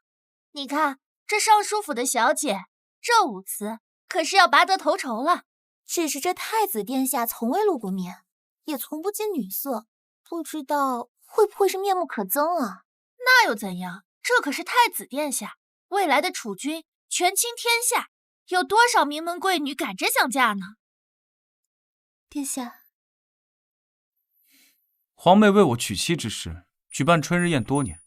你看，这尚书府的小姐，这舞词可是要拔得头筹了。只是这太子殿下从未露过面，也从不近女色，不知道会不会是面目可憎啊？那又怎样？这可是太子殿下，未来的储君，权倾天下，有多少名门贵女赶着想嫁呢？殿下，皇妹为我娶妻之事，举办春日宴多年，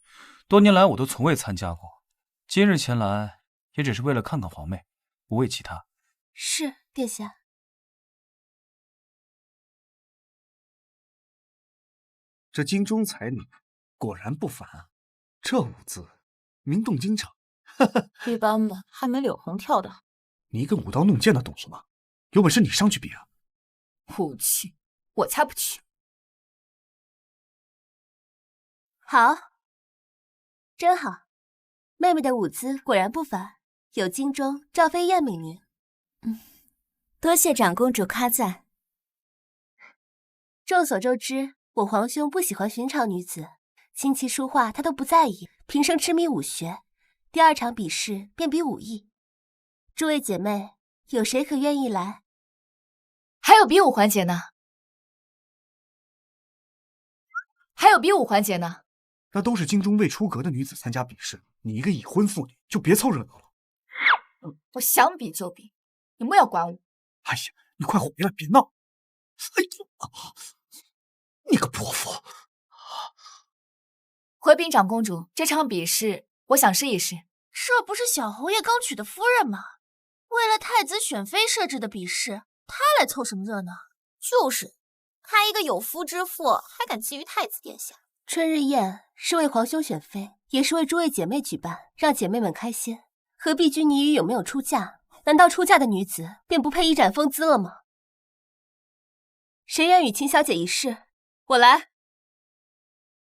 多年来我都从未参加过。今日前来，也只是为了看看皇妹，不为其他。是殿下。这京中才女果然不凡啊！这舞姿名动京城。一般吧，还没柳红跳的好。你一个舞刀弄剑的懂什么？有本事你上去比啊！武器，我才不去。好，真好，妹妹的舞姿果然不凡，有京中赵飞燕美名。多谢长公主夸赞。众所周知，我皇兄不喜欢寻常女子，琴棋书画他都不在意，平生痴迷武学。第2场比试便比武艺。诸位姐妹，有谁可愿意来？还有比武环节呢？还有比武环节呢？那都是京中未出阁的女子参加比试，你一个已婚妇女就别凑热闹了。我想比就比，你莫要管我。哎呀，你快回来，别闹！哎呀，你个泼妇！回禀长公主，这场比试我想试一试。这不是小侯爷刚娶的夫人吗？为了太子选妃设置的比试，他来凑什么热闹？就是，他一个有夫之妇，还敢觊觎太子殿下？春日宴是为皇兄选妃，也是为诸位姐妹举办，让姐妹们开心，何必拘泥于有没有出嫁？难道出嫁的女子便不配一展风姿了吗？谁愿与秦小姐一试？我来。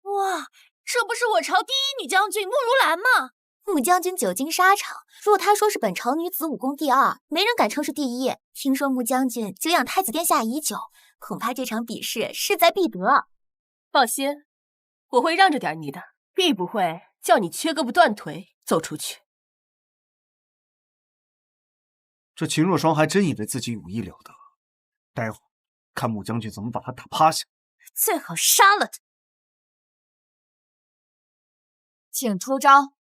哇，这不是我朝第一女将军慕如兰吗？穆将军久经沙场，若他说是本朝女子武功第2，没人敢称是第1。听说穆将军久仰太子殿下已久，恐怕这场比试势在必得。放心，我会让着点你的，必不会叫你缺胳膊断腿走出去。这秦若霜还真以为自己武艺了得，待会儿看穆将军怎么把他打趴下。最好杀了他。请出招。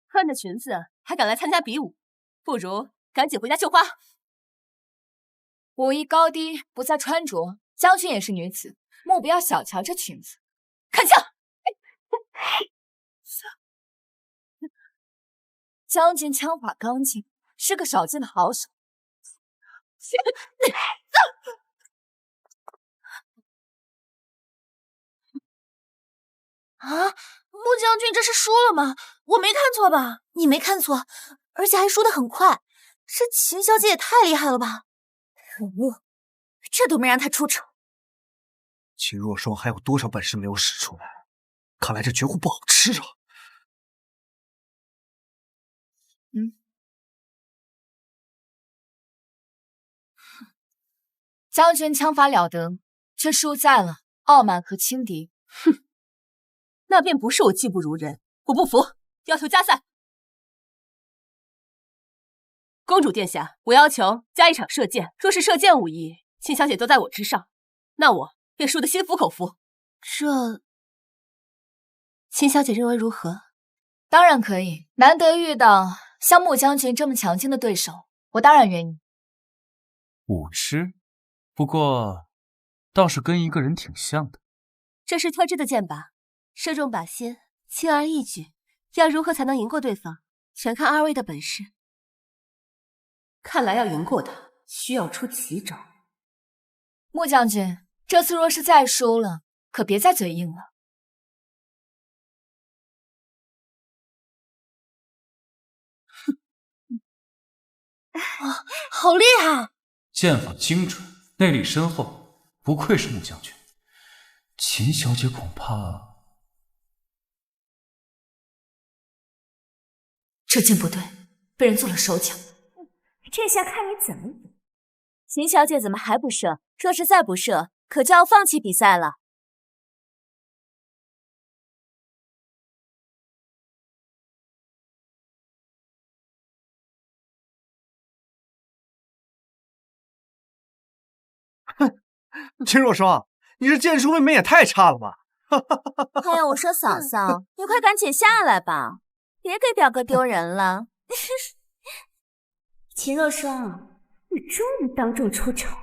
穿着裙子还敢来参加比武，不如赶紧回家绣花。武艺高低不在穿着，将军也是女子，莫不要小瞧这裙子。看枪！将军枪法刚劲，是个少见的好手。啊，穆将军这是输了吗？我没看错吧？你没看错，而且还输得很快。这秦小姐也太厉害了吧！可恶，这都没让她出手。秦若霜还有多少本事没有使出来？看来这绝户不好吃啊！将军枪法了得，却输在了傲慢和轻敌。哼，那便不是我技不如人，我不服，要求加赛。公主殿下，我要求加一场射箭。若是射箭武艺，秦小姐都在我之上，那我便输得心服口服。这，秦小姐认为如何？当然可以，难得遇到像穆将军这么强劲的对手，我当然愿意。舞狮，不过倒是跟一个人挺像的。这是特制的箭靶，射中靶心，轻而易举。要如何才能赢过对方，全看二位的本事。看来要赢过他，需要出奇招。穆将军，这次若是再输了，可别再嘴硬了。啊，好厉害！剑法精准，内力深厚，不愧是穆将军。秦小姐恐怕……这劲不对，被人做了手脚。这下看你怎么赢！秦小姐怎么还不射？若是再不射，可就要放弃比赛了。秦若霜，你这剑术未免也太差了吧！哎呀，我说嫂嫂，你快赶紧下来吧，别给表哥丢人了。秦若霜，你终于当众出丑了。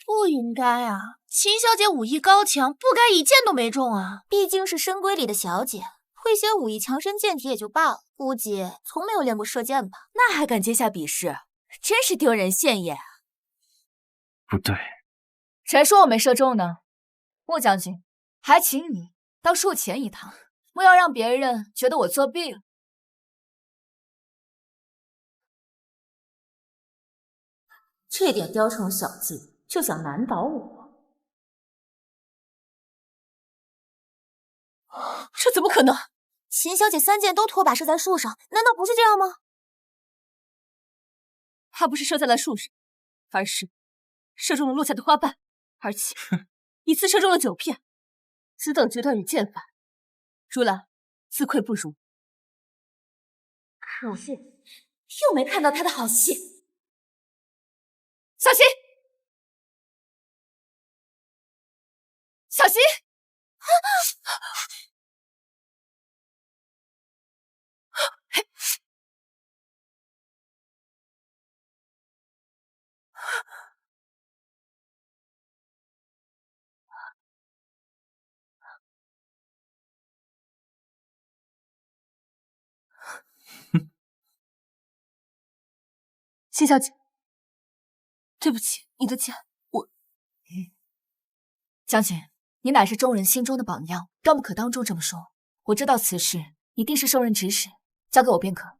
不应该啊，秦小姐武艺高强，不该一箭都没中啊。毕竟是深闺里的小姐，会些武艺强身健体也就罢了，估计从没有练过射箭吧？那还敢接下比试，真是丢人现眼啊！不对，谁说我没射中呢？穆将军，还请你到术前一趟，不要让别人觉得我作弊了。这点雕虫小技就想难倒我？这怎么可能？秦小姐3箭都拖把射在树上，难道不是这样吗？她不是射在了树上，而是射中了落下的花瓣，而且一次射中了9片。此等决断与剑法，如兰自愧不如。可恶，又没看到他的好戏。小心！小心！秦小姐，对不起，你的剑，将军，你乃是众人心中的榜样，断不可当众这么说。我知道此事一定是受人指使，交给我便可。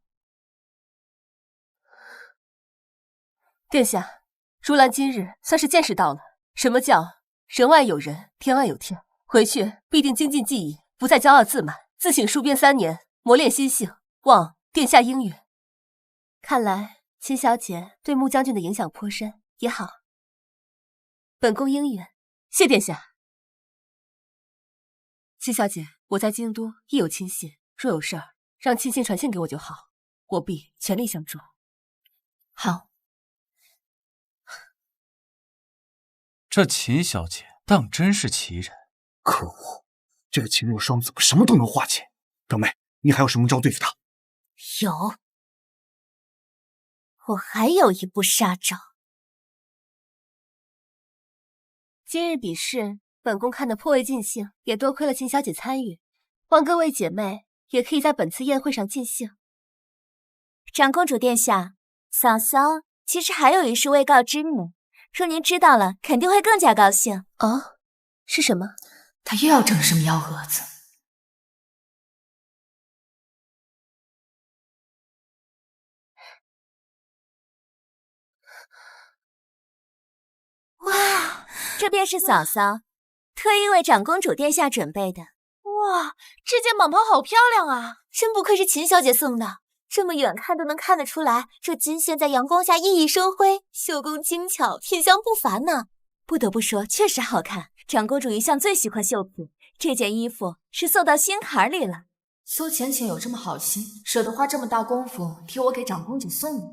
殿下，如兰今日算是见识到了什么叫人外有人，天外有天。回去必定精进技艺，不再骄傲自满，自请戍边3年，磨练心性，望殿下应允。看来秦小姐对穆将军的影响颇深，也好，本宫应允，谢殿下。秦小姐，我在京都亦有亲信，若有事儿，让亲信传信给我就好，我必全力相助。好。这秦小姐当真是奇人。可恶，这个秦若霜怎么什么都能化解？表妹，你还有什么招对付她？有，我还有一步杀招。今日比试，本宫看得颇为尽兴，也多亏了秦小姐参与，望各位姐妹也可以在本次宴会上尽兴。长公主殿下，嫂嫂其实还有一事未告知呢，若您知道了，肯定会更加高兴。哦，是什么？他又要整什么幺蛾子？哇，这便是嫂嫂特意为长公主殿下准备的。哇，这件蟒袍好漂亮啊！真不愧是秦小姐送的，这么远看都能看得出来，这金线在阳光下熠熠生辉，绣工精巧，品香不凡呢。不得不说，确实好看。长公主一向最喜欢绣品，这件衣服是送到心坎里了。苏浅浅有这么好心，舍得花这么大功夫替我给长公主送呢。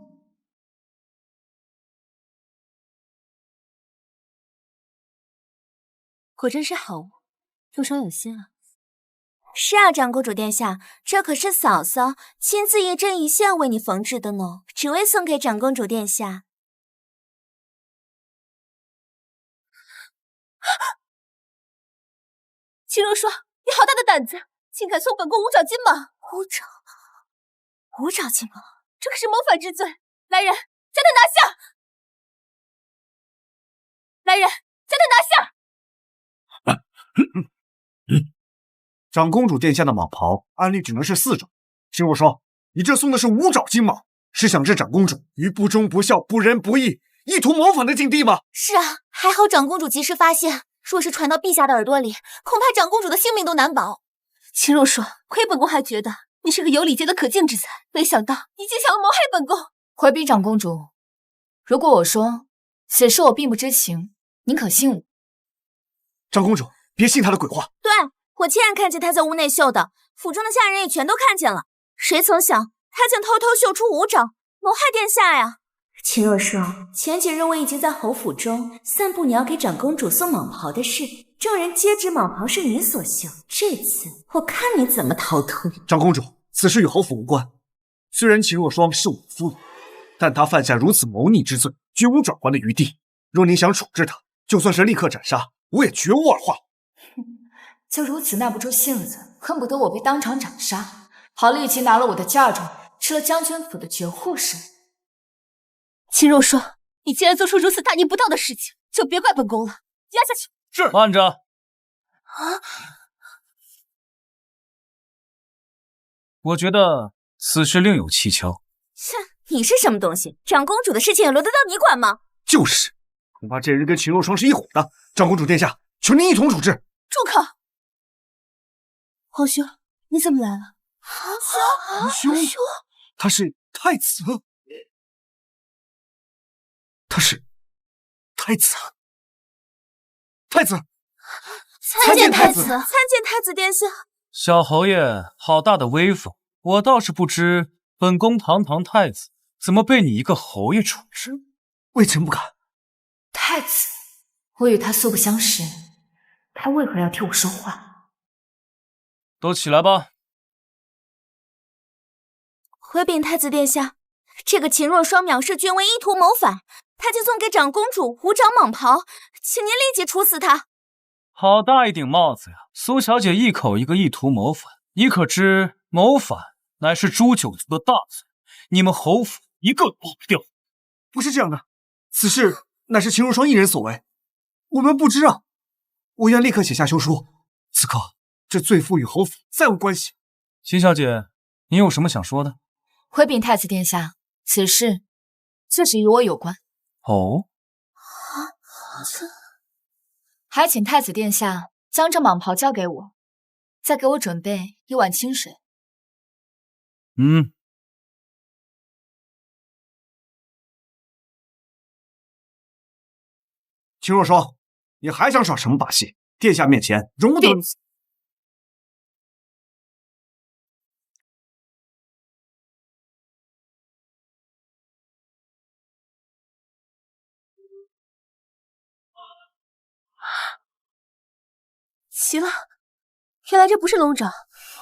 果真是好物，用手有心啊。是啊，长公主殿下，这可是嫂嫂亲自一针一线为你缝制的呢，只为送给长公主殿下。秦若霜，你好大的胆子，竟敢送本宫5爪金蟒！五爪金蟒，这可是谋反之罪！来人，将他拿下！来人，将他拿下！长公主殿下的蟒袍，按律只能是4爪。秦若霜，你这送的是5爪金蟒，是想置长公主于不忠不孝、不仁不义、意图谋反的境地吗？是啊，还好长公主及时发现，若是传到陛下的耳朵里，恐怕长公主的性命都难保。秦若霜，亏本宫还觉得你是个有礼节的可敬之才，没想到你竟想要谋害本宫！回禀长公主，如果我说此事我并不知情，您可信我？长公主，别信他的鬼话。对，我亲眼看见他在屋内绣的，府中的下人也全都看见了。谁曾想，他竟偷偷绣出5爪，谋害殿下呀！秦若霜，前几日我已经在侯府中散布你要给长公主送蟒袍的事，众人皆知蟒袍是你所绣，这次我看你怎么逃脱。长公主，此事与侯府无关。虽然秦若霜是我夫人，但她犯下如此谋逆之罪，绝无转圜的余地。若您想处置她，就算是立刻斩杀，我也绝无二话。就如此耐不住性子，恨不得我被当场斩杀，好立即拿了我的嫁妆，吃了将军府的绝户食。秦若霜，你竟然做出如此大逆不道的事情，就别怪本宫了，压下去。是。慢着。我觉得此事另有蹊跷。切，你是什么东西？长公主的事情也轮得到你管吗？就是，恐怕这人跟秦若霜是一伙的。长公主殿下，求您一统处置。住口！皇兄，你怎么来了？皇兄，他是太子。他是太子。太子，参见太子，参见太子殿下。小侯爷好大的威风，我倒是不知本宫堂堂太子怎么被你一个侯爷处置。微臣不敢。太子，我与他素不相识，他为何要替我说话？都起来吧。回禀太子殿下，这个秦若霜藐视君威，意图谋反，他竟送给长公主无长蟒袍，请您立即处死他。好大一顶帽子呀！苏小姐一口一个意图谋反，你可知谋反乃是诛九族的大罪，你们侯府一个都跑不掉。不是这样的，此事乃是秦若霜一人所为，我们不知啊。我愿立刻写下休书。此刻这罪妇与侯府再无关系。秦小姐，你有什么想说的？回禀太子殿下，此事确实与我有关。哦，还请太子殿下将这蟒袍交给我，再给我准备一碗清水。秦若霜，你还想耍什么把戏？殿下面前容不得如此。奇了，原来这不是龙爪，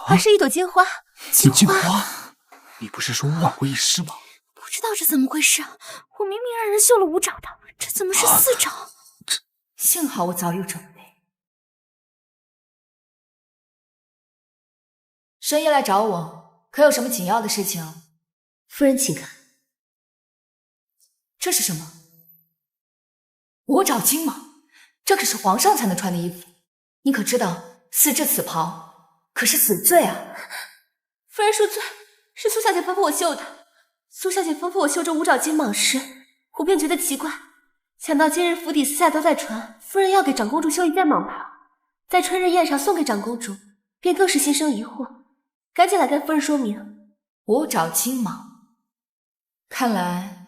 而是一朵金花。金花，你不是说万无一失吗？不知道是怎么回事，我明明让人绣了5爪的，这怎么是4爪？幸好我早有准备。深夜来找我，可有什么紧要的事情？夫人请看。这是什么？5爪金蟒，这可是皇上才能穿的衣服。你可知道，私制此袍可是死罪啊！夫人恕罪，是苏小姐吩咐我绣的。苏小姐吩咐我绣这5爪金蟒时，我便觉得奇怪，想到今日府邸私下都在传，夫人要给长公主绣一件蟒袍，在春日宴上送给长公主，便更是心生疑惑，赶紧来跟夫人说明。5爪金蟒，看来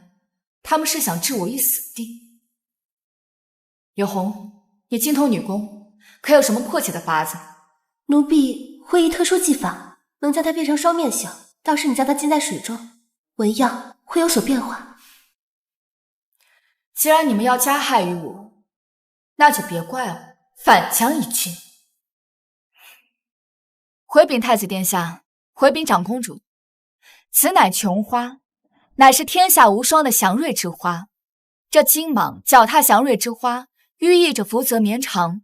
他们是想置我于死地。柳红，你精通女工，可有什么迫切的法子？奴婢会一特殊技法，能将它变成双面绣，倒是你将它浸在水中，纹样会有所变化。既然你们要加害于我，那就别怪我反将一军。回禀太子殿下，回禀长公主，此乃琼花，乃是天下无双的祥瑞之花。这金蟒脚踏祥瑞之花，寓意着福泽绵长。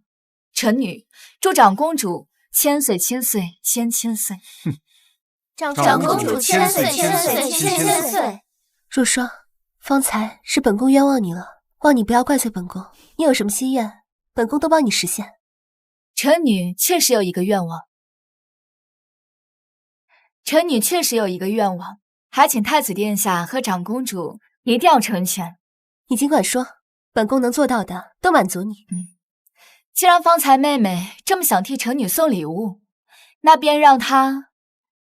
臣女祝长公主千岁千岁千千岁。长公主千岁千岁千千岁。若霜，方才是本宫冤枉你了，望你不要怪罪本宫。你有什么心愿，本宫都帮你实现。臣女确实有一个愿望，还请太子殿下和长公主一定要成全。你尽管说，本宫能做到的都满足你。既然方才妹妹这么想替臣女送礼物，那便让她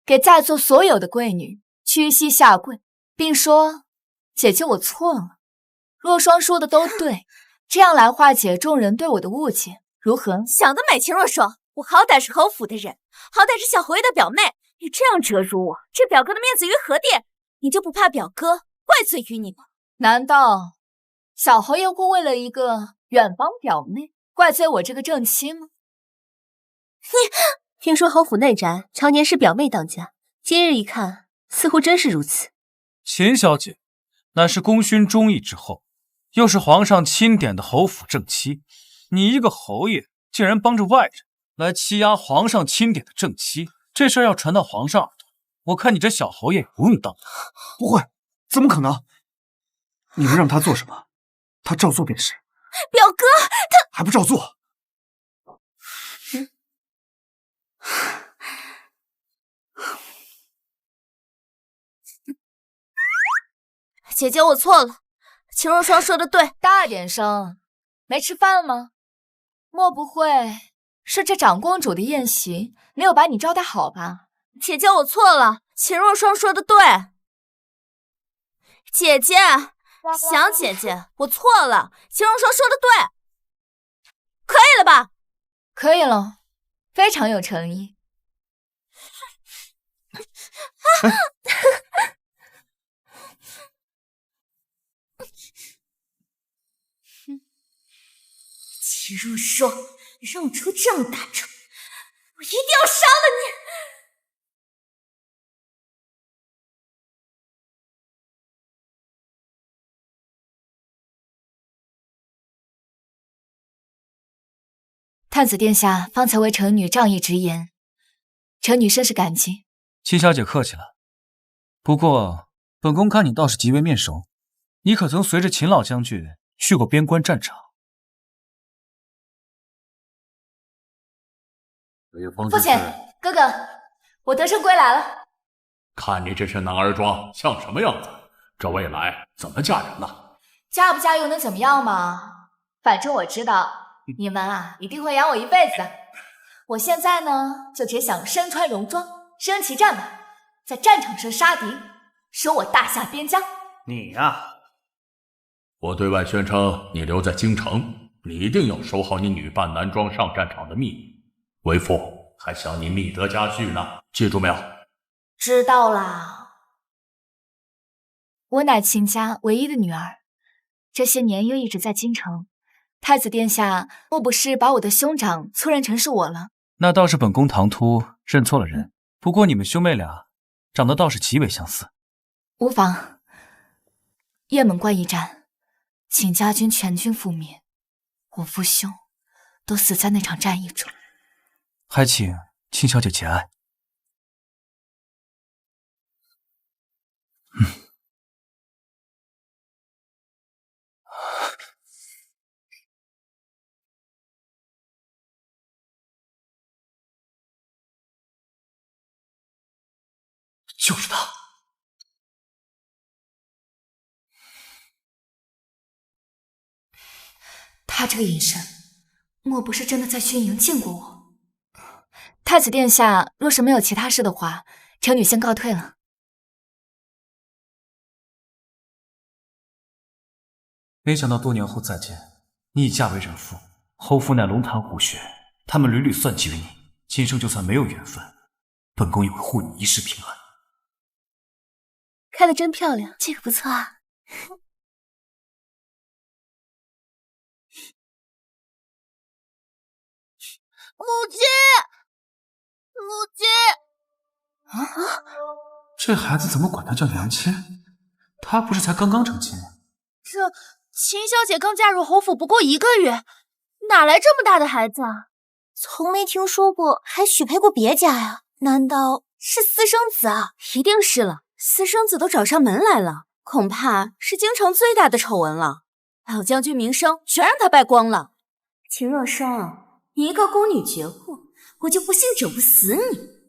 给在座所有的贵女屈膝下跪，并说：“姐姐，我错了。”若霜说的都对，这样来化解众人对我的误解，如何？想得美，秦若霜，我好歹是侯府的人，好歹是小侯爷的表妹，你这样折辱我，这表哥的面子于何地？你就不怕表哥怪罪于你吗？难道小侯爷会为了一个远房表妹怪罪我这个正妻吗？听说侯府内宅常年是表妹当家，今日一看，似乎真是如此。秦小姐乃是功勋忠义之后，又是皇上钦点的侯府正妻，你一个侯爷竟然帮着外人来欺压皇上钦点的正妻，这事儿要传到皇上耳朵，我看你这小侯爷也不用当了。不会，怎么可能？你们让他做什么，他照做便是。表哥，还不照做？姐姐，我错了。秦若霜说的对，大点声，没吃饭吗？莫不会是这长公主的宴席没有把你招待好吧？姐姐，我错了。秦若霜说的对。姐姐，想姐姐，我错了。秦若霜说的对，可以了吧？可以了，非常有诚意。秦若霜，让出这么大仇，我一定要杀了你！太子殿下方才为臣女仗义直言，臣女甚是感激。秦小姐客气了。不过本宫看你倒是极为面熟，你可曾随着秦老将军去过边关战场？父亲，哥哥，我得胜归来了。看你这身男儿装，像什么样子？这未来怎么嫁人了？嫁不嫁又能怎么样嘛？反正我知道你们啊一定会养我一辈子的。我现在呢，就只想身穿戎装，身骑战马，在战场上杀敌，守我大夏边疆。你呀，我对外宣称你留在京城，你一定要守好你女扮男装上战场的秘密。为父还想你觅得佳婿呢，记住没有？知道啦。我乃秦家唯一的女儿，这些年又一直在京城，太子殿下莫不是把我的兄长错认成是我了？那倒是本宫唐突认错了人。不过你们兄妹俩长得倒是极为相似。无妨。雁门关一战，秦家军全军覆灭，我父兄都死在那场战役中。还请秦小姐节哀。就是他。他这个眼神，莫不是真的在军营见过我？太子殿下若是没有其他事的话，臣女先告退了。没想到多年后再见，你已嫁为人妇，侯府乃龙潭虎穴，他们屡屡算计于你，今生就算没有缘分，本宫也会护你一世平安。开得真漂亮，这个不错啊。母亲，母亲！啊，这孩子怎么管他叫娘亲？他不是才刚刚成亲？这秦小姐刚嫁入侯府不过1个月，哪来这么大的孩子啊？从没听说过还许配过别家呀？难道是私生子啊？一定是了，私生子都找上门来了，恐怕是京城最大的丑闻了。老将军名声全让他败光了。秦若霜，你一个宫女绝户，我就不信整不死你。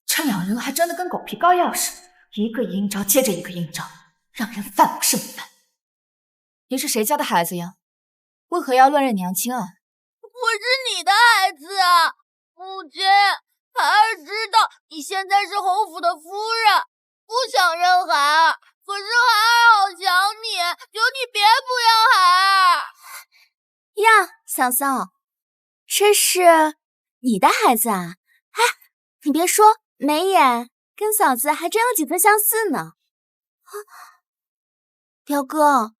这两人还真的跟狗皮膏药似的，一个阴招接着一个阴招，让人烦不胜烦。你是谁家的孩子呀？为何要乱认娘亲啊？我是你的孩子啊，母亲。孩儿知道你现在是侯府的夫人，不想认孩儿，可是孩儿好想你，求你别不要孩儿。呀，嫂嫂，这是你的孩子啊？哎，你别说，眉眼跟嫂子还真有几分相似呢。表哥，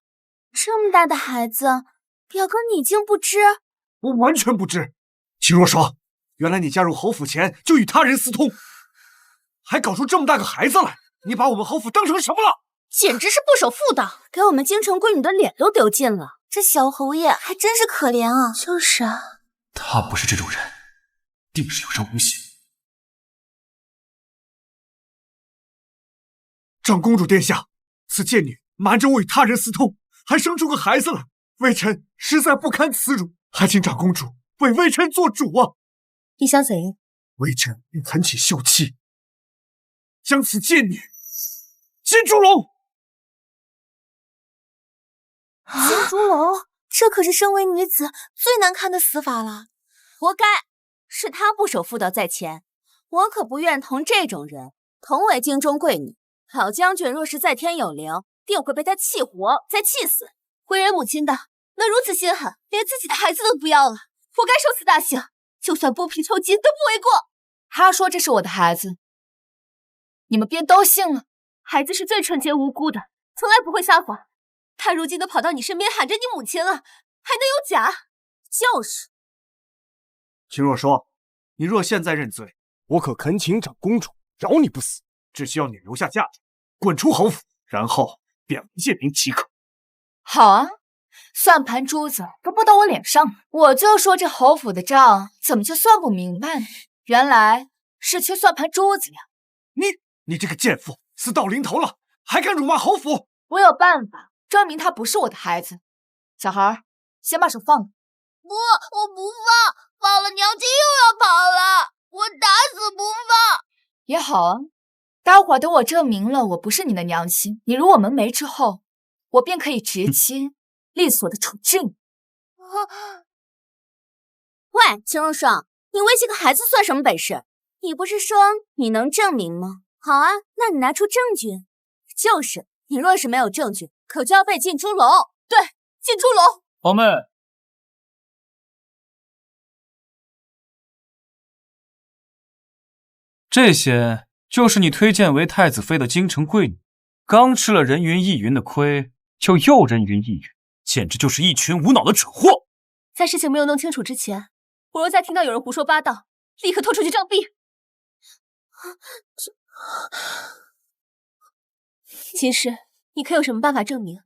这么大的孩子，表哥你竟不知？我完全不知。秦若霜，原来你嫁入侯府前就与他人私通，还搞出这么大个孩子来，你把我们侯府当成什么了？简直是不守妇道，给我们京城闺女的脸都丢尽了。这小侯爷还真是可怜啊。就是啊，他不是这种人，定是有人诬陷。长公主殿下，此贱女瞒着我与他人私通，还生出个孩子了，微臣实在不堪耻辱，还请长公主为微臣做主啊！你想怎样？微臣愿恳请休妻，将此贱女进猪笼。进猪笼，这可是身为女子最难看的死法了。活该，是他不守妇道在前，我可不愿同这种人同为京中贵女。老将军若是在天有灵，定会被他气活，再气死。为人母亲的，能如此心狠，连自己的孩子都不要了，活该受此大刑。就算剥皮抽筋都不为过。他说这是我的孩子，你们便都信了？孩子是最纯洁无辜的，从来不会撒谎。他如今都跑到你身边喊着你母亲了，还能有假？就是。秦若霜，你若现在认罪，我可恳请长公主饶你不死，只需要你留下嫁妆，滚出侯府，然后便为贱民即可。好啊，算盘珠子都拨到我脸上，我就说这侯府的账怎么就算不明白呢？原来是缺算盘珠子呀！你这个贱妇，死到临头了，还敢辱骂侯府？我有办法证明他不是我的孩子。小孩，先把手放了。不，我不放，放了娘亲又要跑了，我打死不放。也好啊，待会儿等我证明了我不是你的娘亲，你入我门楣之后，我便可以直接利索的处置你。喂，秦若霜，你威胁个孩子算什么本事？你不是说你能证明吗？好啊，那你拿出证据。就是，你若是没有证据，可就要被进猪笼。对，进猪笼。皇妹，这些就是你推荐为太子妃的京城贵女，刚吃了人云亦云的亏，就又人云亦云，简直就是一群无脑的蠢货。在事情没有弄清楚之前，我若再听到有人胡说八道，立刻拖出去杖毙。秦氏，你可有什么办法证明？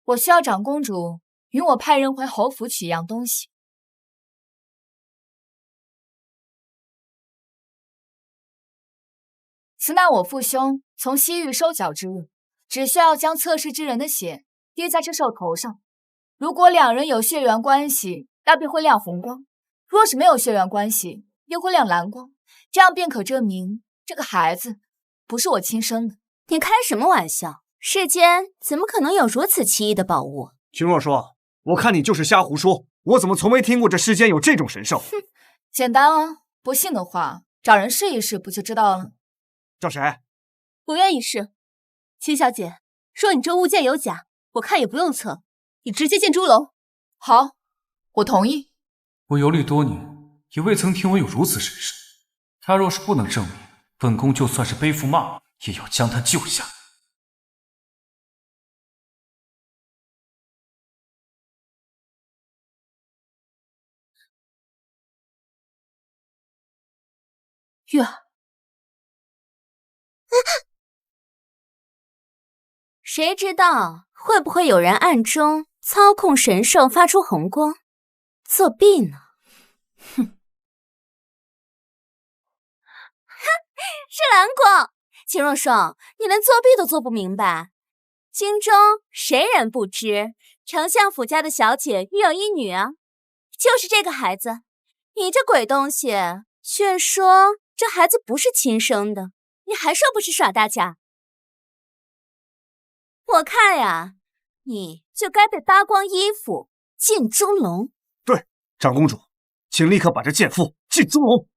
我需要长公主与我派人回侯府取一样东西。此乃我父兄从西域收缴之物，只需要将测试之人的血滴在这兽头上。如果两人有血缘关系，那便会亮红光；若是没有血缘关系，便会亮蓝光。这样便可证明这个孩子不是我亲生的。你开什么玩笑？世间怎么可能有如此奇异的宝物？秦若霜，我看你就是瞎胡说，我怎么从没听过这世间有这种神兽？哼，简单啊，不信的话，找人试一试不就知道了。找谁？我愿意试。秦小姐，说你这物件有假，我看也不用测，你直接进猪笼。好，我同意。我游历多年，也未曾听闻有如此神兽。他若是不能证明，本宫就算是背负骂名，也要将他救下。月儿，谁知道会不会有人暗中操控神兽发出红光，作弊呢？哼！是蓝光。秦若霜，你连作弊都做不明白。京中谁人不知，丞相府家的小姐育有一女啊，就是这个孩子。你这鬼东西，却说这孩子不是亲生的，你还说不是耍大家？我看呀，你就该被扒光衣服进猪笼。对，长公主，请立刻把这贱妇进猪笼。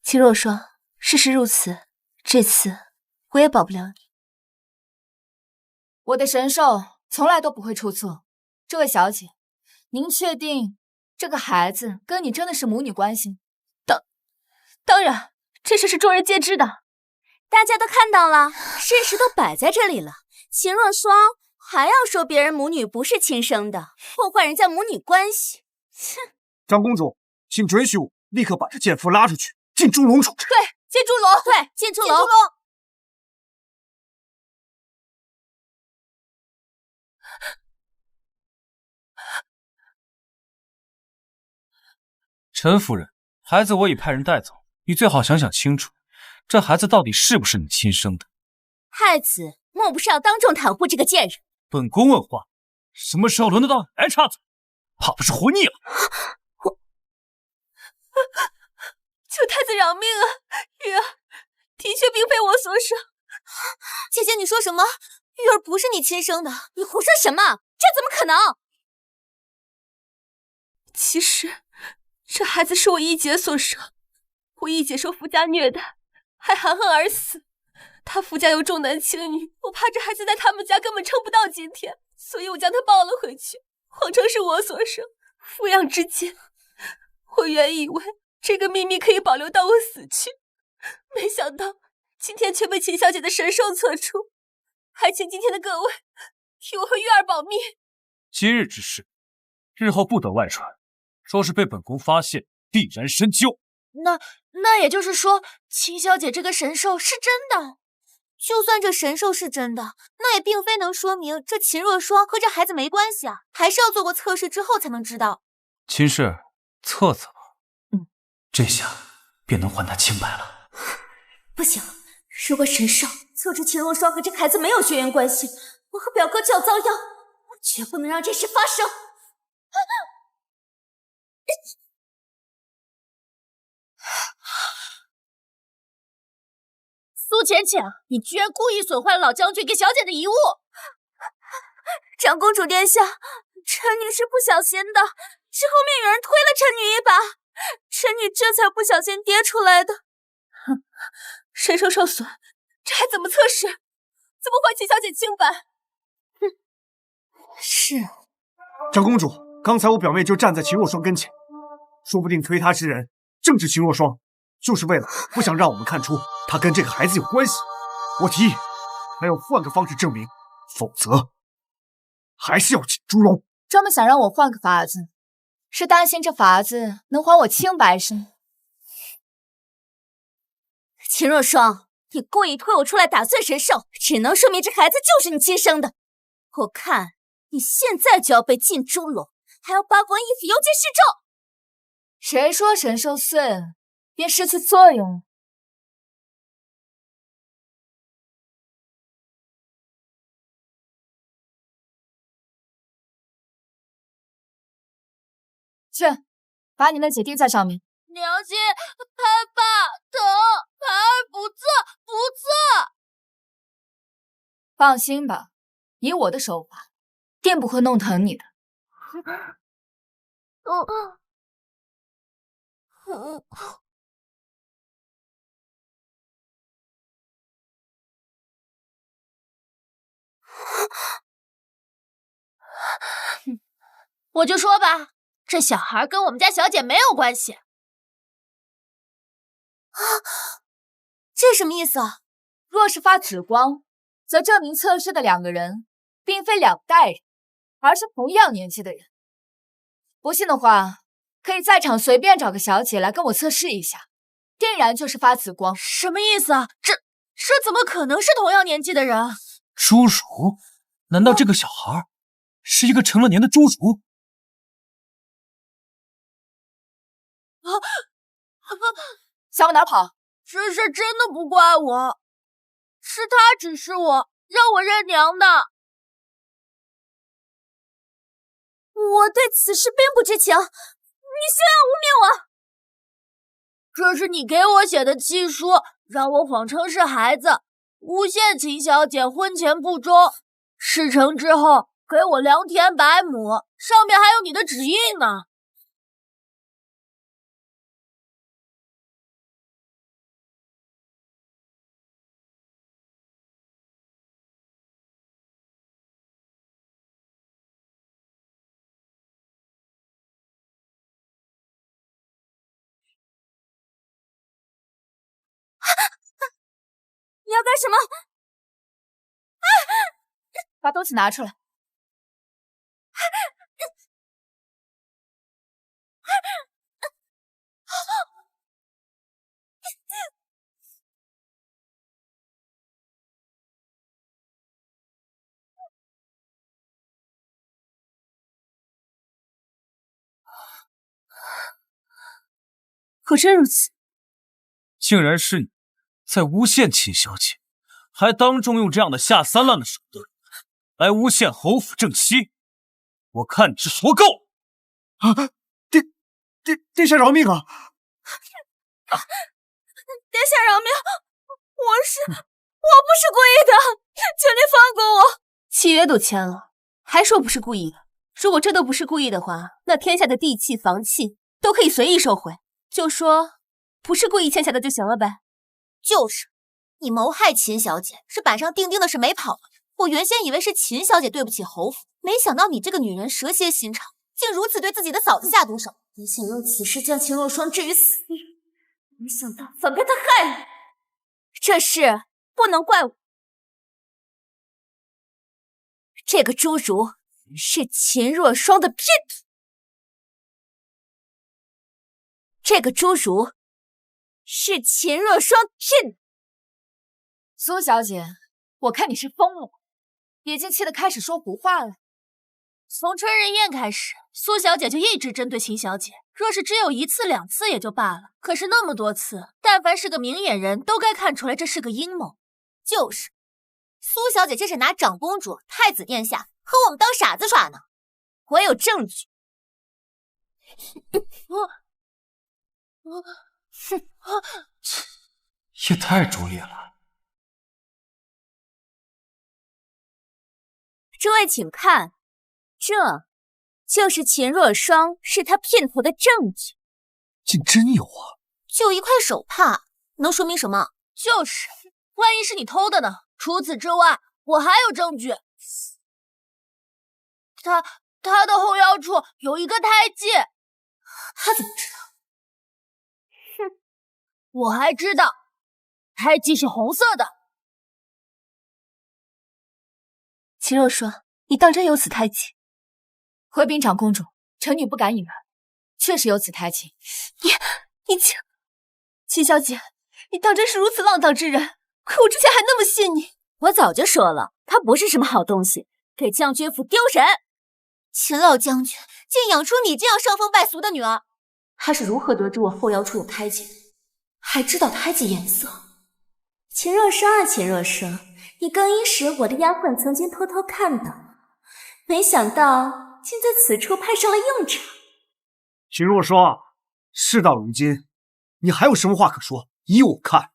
秦若霜，事实如此，这次我也保不了你。我的神兽从来都不会出错。这位小姐，您确定这个孩子跟你真的是母女关系？当然，这事是众人皆知的。大家都看到了，事实都摆在这里了。秦若霜还要说别人母女不是亲生的，破坏人家母女关系。哼！长公主，请准许我立刻把这贱妇拉出去，进猪笼处置。对，进猪笼。对，进猪笼。陈夫人，孩子我已派人带走，你最好想想清楚，这孩子到底是不是你亲生的？太子莫不是要当众袒护这个贱人？本宫问话，什么时候轮得到来插嘴？怕不是活腻了？求太子饶命啊！玉儿的确并非我所生。姐姐，你说什么？玉儿不是你亲生的，你胡说什么？这怎么可能？其实，这孩子是我一姐所生。我一姐受夫家虐待，还含恨而死。她夫家又重男轻女，我怕这孩子在他们家根本撑不到今天，所以我将他抱了回去，谎称是我所生。抚养至今，我原以为这个秘密可以保留到我死去，没想到今天却被秦小姐的神兽测出，还请今天的各位替我和玉儿保密。今日之事，日后不得外传，说是被本宫发现，必然深究。那也就是说，秦小姐这个神兽是真的？就算这神兽是真的，那也并非能说明这秦若霜和这孩子没关系啊，还是要做过测试之后才能知道。秦氏，测测吧。这下便能还他清白了。不行，如果神兽测出秦若霜和这个孩子没有血缘关系，我和表哥就要遭殃，我绝不能让这事发生。苏浅浅，你居然故意损坏了老将军给小姐的遗物！长公主殿下，臣女是不小心的，是后面有人推了臣女一把，臣女这才不小心跌出来的。哼，神兽受损，这还怎么测试？怎么还秦小姐清白？哼，是。长公主，刚才我表妹就站在秦若霜跟前，说不定推她之人正是秦若霜，就是为了不想让我们看出她跟这个孩子有关系。我提议还要换个方式证明，否则还是要进猪笼。这么想让我换个法子，是担心这法子能还我清白是吗？秦若霜，你故意推我出来打碎神兽，只能说明这孩子就是你亲生的。我看你现在就要被禁猪笼，还要扒光衣服游街示众。谁说神兽碎了便失去作用？去，把你那姐弟在上面。娘亲，拍爸疼，孩儿不测，不测。放心吧，以我的手法，定不会弄疼你的。我就说吧，这小孩跟我们家小姐没有关系。这什么意思啊？若是发紫光，则证明测试的两个人并非两代人，而是同样年纪的人。不信的话，可以在场随便找个小姐来跟我测试一下，定然就是发紫光。什么意思啊？这怎么可能是同样年纪的人？侏儒？难道这个小孩是一个成了年的侏儒？想往哪跑？这事真的不怪我，是他指示我，让我认娘的。我对此事并不知情，你休要污蔑我。这是你给我写的契书，让我谎称是孩子，诬陷秦小姐婚前不忠。事成之后，给我良田百亩，上面还有你的指印呢。你要干什么？把东西拿出来。果真如此，竟然是你在诬陷秦小姐，还当众用这样的下三滥的手段来诬陷侯府正妻，我看你是说够了啊！殿下饶命啊！殿下饶命！我不是故意的，求您放过我。契约都签了，还说不是故意的。如果这都不是故意的话，那天下的地契、房契都可以随意收回，就说不是故意签下的就行了呗。就是，你谋害秦小姐是板上钉钉的事，没跑了。我原先以为是秦小姐对不起侯府，没想到你这个女人蛇蝎心肠，竟如此对自己的嫂子下毒手。你想用此事将秦若霜置于死地，没想到反被她害了。这事不能怪我，这个侏儒是秦若霜的骗徒。这个侏儒是秦若霜骗的。苏小姐，我看你是疯了，已经气得开始说胡话了。从春日宴开始，苏小姐就一直针对秦小姐，若是只有1次2次也就罢了，可是那么多次，但凡是个明眼人都该看出来这是个阴谋。就是，苏小姐这是拿长公主、太子殿下和我们当傻子耍呢。我有证据。也太拙劣了。诸位请看，这就是秦若霜是他骗徒的证据。竟真有啊！就一块手帕，能说明什么？就是，万一是你偷的呢？除此之外，我还有证据。他的后腰处有一个胎记。他怎么知道？哼，我还知道，胎记是红色的。秦若霜，你当真有此胎记？回禀长公主，臣女不敢隐瞒，确实有此胎记。你秦小姐，你当真是如此浪荡之人？可我之前还那么信你。我早就说了，他不是什么好东西，给将军府丢人。秦老将军竟养出你这样伤风败俗的女儿，他是如何得知我后腰处有胎记的？还知道胎记颜色？秦若霜啊，秦若霜，你更衣时我的丫鬟曾经偷偷看到，没想到竟在此处派上了用场。秦若霜，事到如今，你还有什么话可说？依我看，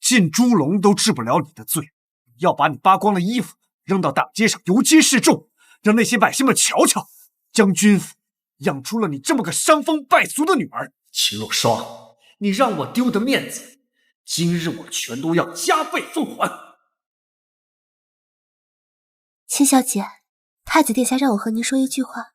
进猪笼都治不了你的罪，要把你扒光了衣服扔到大街上，游街示众，让那些百姓们瞧瞧，将军府养出了你这么个伤风败俗的女儿。秦若霜，你让我丢的面子，今日我全都要加倍奉还。秦小姐，太子殿下让我和您说一句话。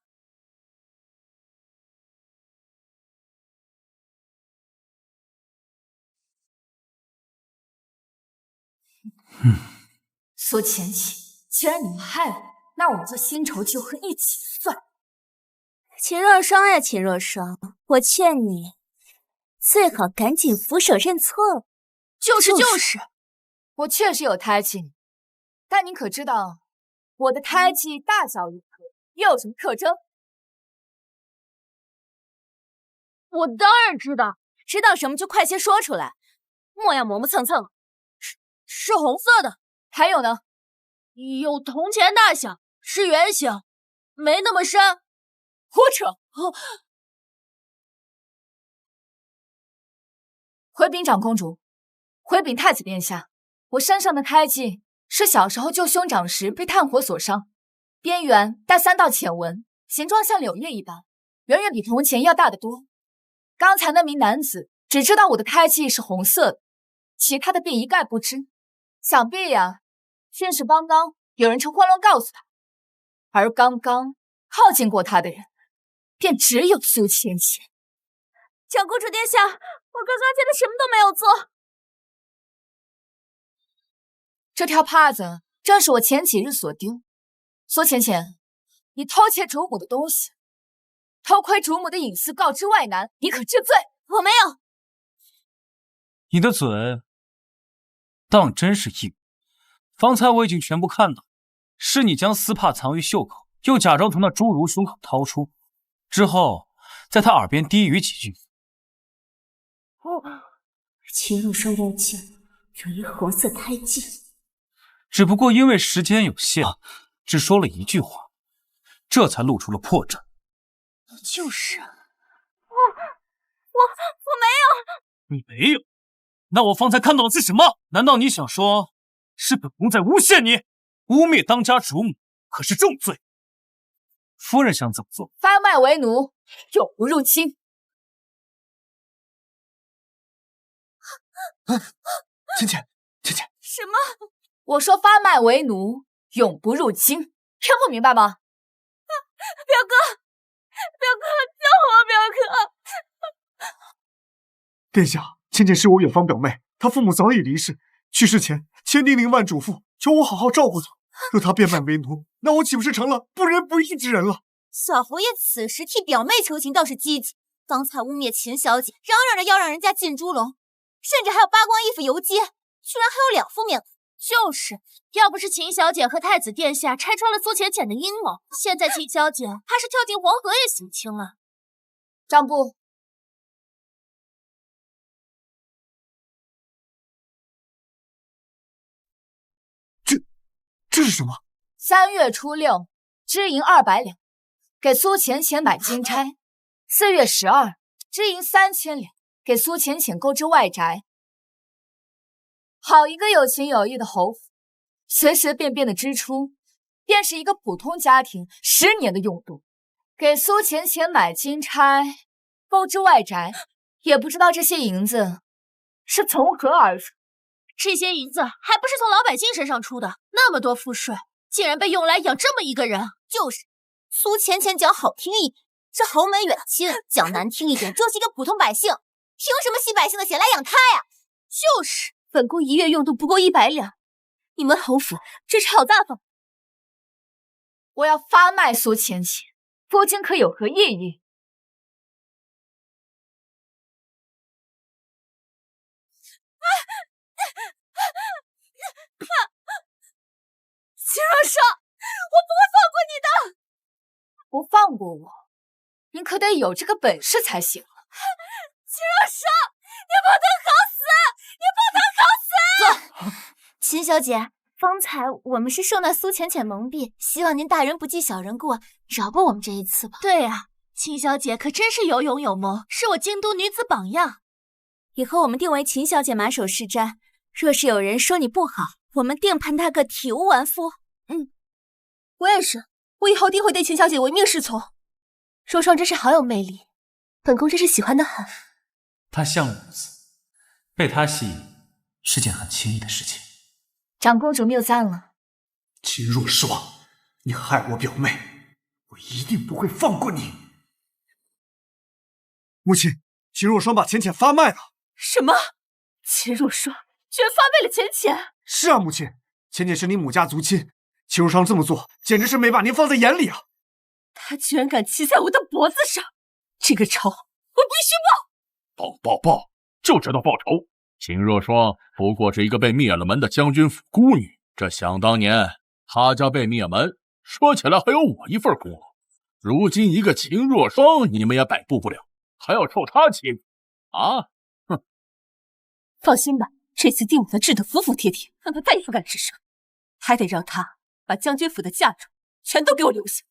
苏浅浅，既然你们害我，那我们就新仇旧恨一起算。秦若霜呀，秦若霜，我劝你最好赶紧俯首认错了。就是，我确实有胎记，但你可知道我的胎记大小如何，又有什么特征？我当然知道，知道什么就快些说出来，莫要磨磨蹭蹭。是红色的。还有呢？有铜钱大小，是圆形，没那么深。胡扯！回禀长公主，回禀太子殿下，我身上的胎记是小时候救兄长时被炭火所伤，边缘带3道浅纹，形状像柳叶一般，远远比铜钱要大得多。刚才那名男子只知道我的胎记是红色的，其他的便一概不知。想必呀，正是刚刚有人趁混乱告诉他，而刚刚靠近过他的人，便只有苏浅浅。长公主殿下，我刚刚真的什么都没有做。这条帕子正是我前几日所丢。苏浅浅，你偷窃主母的东西，偷窥主母的隐私，告知外男，你可治罪？我没有。你的嘴当真是硬。方才我已经全部看到，是你将丝帕藏于袖口，又假装从那侏儒胸口掏出，之后在他耳边低语几句。秦若霜腰间有一红色胎记，只不过因为时间有限，只说了一句话，这才露出了破绽。就是啊，我没有。你没有？那我方才看到的是什么？难道你想说，是本宫在诬陷你？污蔑当家主母可是重罪。夫人想怎么做？发卖为奴，永不入侵。浅浅，什么？我说发卖为奴，永不入侵，听不明白吗？表哥，救我！表哥！殿下，浅浅是我远方表妹，她父母早已离世，去世前千叮咛万嘱咐，求我好好照顾她。若她变卖为奴，那我岂不是成了不仁不义之人了？小侯爷此时替表妹求情倒是积极，刚才污蔑秦小姐，嚷嚷着要让人家进猪笼，甚至还要扒光衣服游街，居然还有2副面孔。就是要不是秦小姐和太子殿下拆穿了苏浅浅的阴谋，现在秦小姐怕是跳进黄河也洗不清了。张布，这是什么？3月初6，支银200两，给苏浅浅买金钗；4月12，支银3000两，给苏浅浅购置外宅。好一个有情有义的侯府，随随便便的支出，便是一个普通家庭10年的用度。给苏浅浅买金钗，购置外宅，也不知道这些银子是从何而出。这些银子还不是从老百姓身上出的，那么多赋税，竟然被用来养这么一个人。就是苏浅浅讲好听一点，是侯门远亲；讲难听一点，就是一个普通百姓。凭什么吸百姓的血来养他呀？就是本宫1月用度不够100两，你们侯府真是好大方。我要发卖苏浅浅，夫君可有何异议？秦若霜，我不会放过你的！不放过我，你可得有这个本事才行啊！秦若霜，你不能好死！秦小姐，方才我们是受那苏浅浅蒙蔽，希望您大人不计小人过，饶过我们这一次吧。对啊，秦小姐可真是有勇有谋，是我京都女子榜样。以后我们定为秦小姐马首是瞻，若是有人说你不好，我们定判他个体无完肤。我也是，我以后定会对秦小姐唯命是从。若霜真是好有魅力，本宫真是喜欢的很。她像如此，被她吸引是件很轻易的事情。长公主谬赞了。秦若霜，你害我表妹，我一定不会放过你。母亲，秦若霜把浅浅发卖了。什么？秦若霜居然发卖了浅浅？是啊，母亲，浅浅是你母家族亲，秦若霜这么做，简直是没把您放在眼里啊！他居然敢骑在我的脖子上，这个仇我必须报！报，就知道报仇！秦若霜不过是一个被灭了门的将军府孤女，这想当年她家被灭门，说起来还有我一份功劳。如今一个秦若霜，你们也摆布不了，还要受她欺负啊！哼！放心吧，这次定把他治得服服帖帖，让他再也不敢吱声，还得让他把将军府的嫁妆全都给我留下。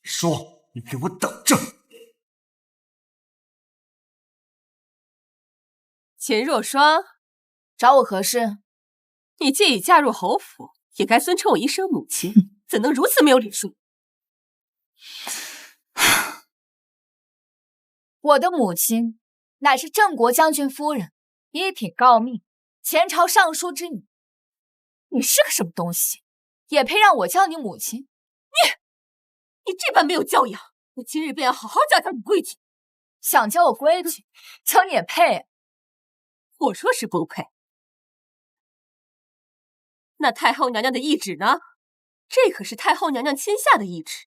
说，你给我等着！秦若霜，找我何事？你既已嫁入侯府，也该尊称我一声母亲，怎能如此没有礼数？我的母亲乃是郑国将军夫人，一品诰命，前朝尚书之女。你是个什么东西，也配让我叫你母亲？你这般没有教养，我今日便要好好教教你规矩。想教我规矩，瞧你也配？我说是不配。那太后娘娘的懿旨呢？这可是太后娘娘亲下的懿旨，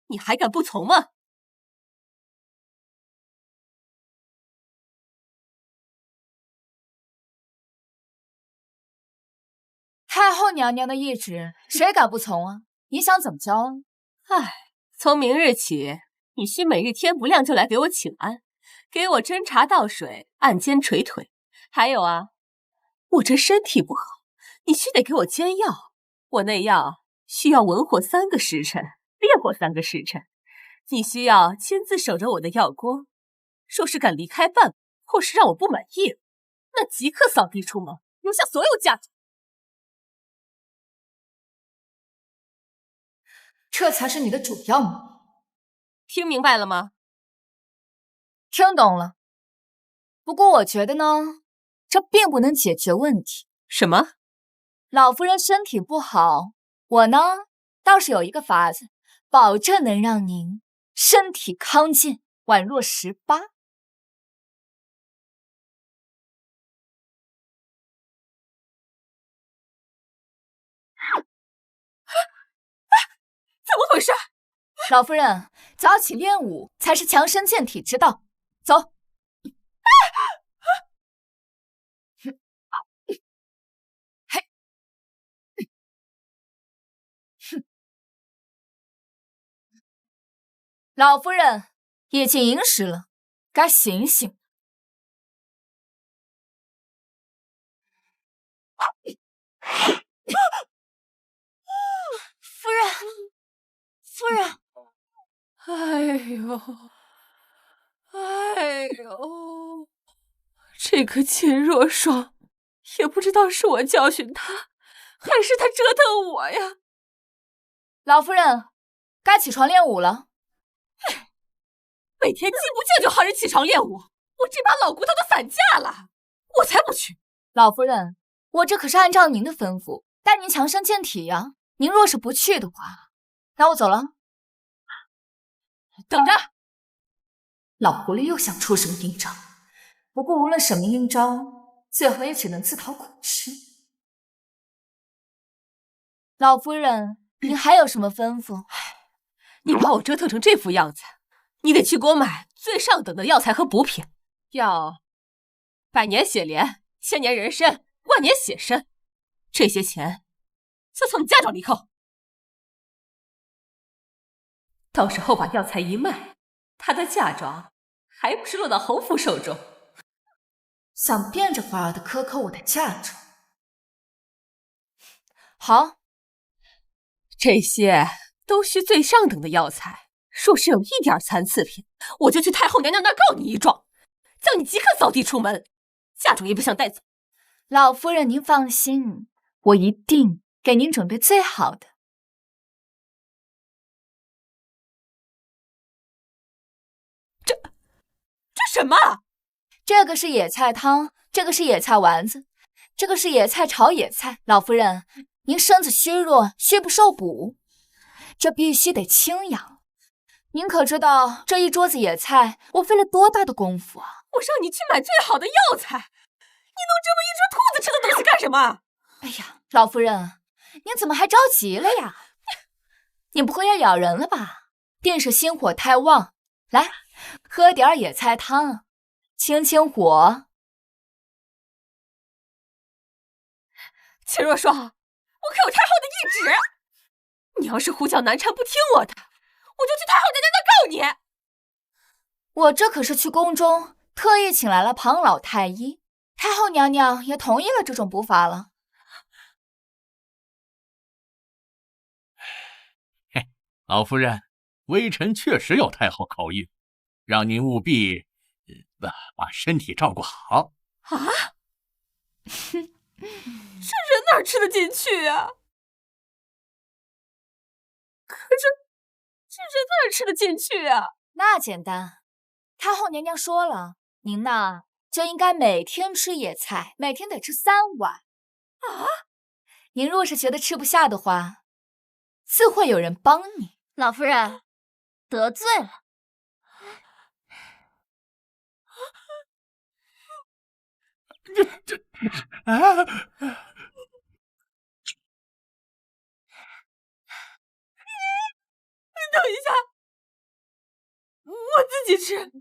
你还敢不从吗？太后娘娘的懿旨，谁敢不从啊？你想怎么教啊？唉，从明日起，你需每日天不亮就来给我请安，给我斟茶倒水，按肩捶腿。还有啊，我这身体不好，你须得给我煎药，我那药需要文火3个时辰，烈火3个时辰。你需要亲自守着我的药锅，若是敢离开半步，或是让我不满意，那即刻扫地出门，留下所有家产。这才是你的主要目的。听明白了吗？听懂了。不过我觉得呢，这并不能解决问题。什么？老夫人身体不好，我呢倒是有一个法子，保证能让您身体康健，宛若18。怎么回事？老夫人，早起练武才是强身健体之道。走。老夫人已经寅时了，该醒醒。夫人，夫人，哎呦，这个秦若霜，也不知道是我教训他，还是他折腾我呀。老夫人，该起床练武了。每天既不敬就好人起床练武，我这把老骨头都散架了，我才不去。老夫人，我这可是按照您的吩咐，带您强身健体呀。您若是不去的话，那我走了。等着，老狐狸又想出什么阴招？不过无论什么阴招，最后也只能自讨苦吃。老夫人，您还有什么吩咐？你把我折腾成这副样子，你得去给我买最上等的药材和补品，要100年血莲、1000年人参、万年血参，这些钱就从你嫁妆里扣。到时候把药材一卖，他的嫁妆还不是落到侯府手中？想变着法儿的克扣我的嫁妆。好，这些都需最上等的药材，若是有一点残次品，我就去太后娘娘那儿告你一状，叫你即刻扫地出门，嫁妆也不想带走。老夫人您放心，我一定给您准备最好的。这什么？这个是野菜汤，这个是野菜丸子，这个是野菜炒野菜。老夫人，您身子虚弱，虚不受补，这必须得清养。您可知道这一桌子野菜我费了多大的功夫啊？我让你去买最好的药材，你弄这么一桌兔子吃的东西干什么？哎呀，老夫人，您怎么还着急了呀？你不会要咬人了吧？定是心火太旺。来，喝点野菜汤，清清火。秦若霜，我可有太后的懿旨，你要是胡搅蛮缠不听我的，我就去太后娘娘那儿告你。我这可是去宫中特意请来了庞老太医，太后娘娘也同意了这种补法了。嘿，老夫人，微臣确实有太后口谕，让您务必把身体照顾好。啊？这人哪吃得进去啊？可这人哪吃得进去啊？那简单，太后娘娘说了，您呐就应该每天吃野菜，每天得吃3碗。啊？您若是觉得吃不下的话，自会有人帮你。老夫人得罪了。你等一下，我自己吃。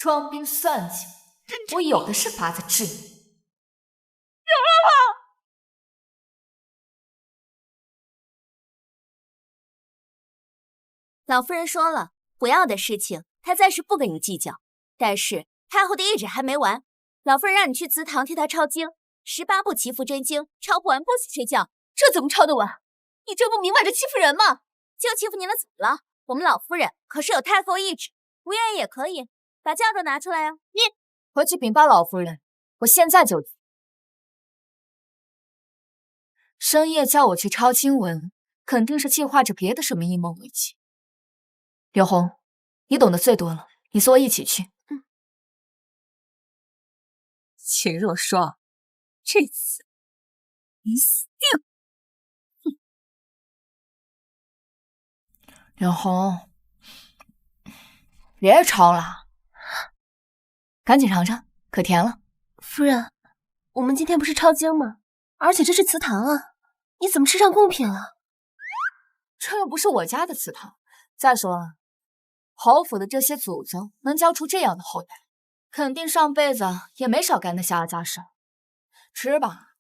装逼算计，我有的是法子治你。老夫人说了，不要的事情她暂时不跟你计较。但是太后的懿旨还没完，老夫人让你去祠堂替她抄经，18部祈福真经，抄不完不许睡觉。这怎么抄得完？你这不明摆着欺负人吗？就欺负你了，怎么了？我们老夫人可是有太后懿旨，不愿意也可以。把嫁妆拿出来呀！你回去禀报老夫人，我现在就去。深夜叫我去抄经文，肯定是计划着别的什么阴谋诡计。柳红，你懂得最多了，你随我一起去。秦若霜，这次你死定！柳红，别抄了，赶紧尝尝，可甜了。夫人，我们今天不是抄经吗？而且这是祠堂啊，你怎么吃上贡品了？这又不是我家的祠堂。再说了，侯府的这些祖宗能教出这样的后代，肯定上辈子也没少干那下家事。吃吧。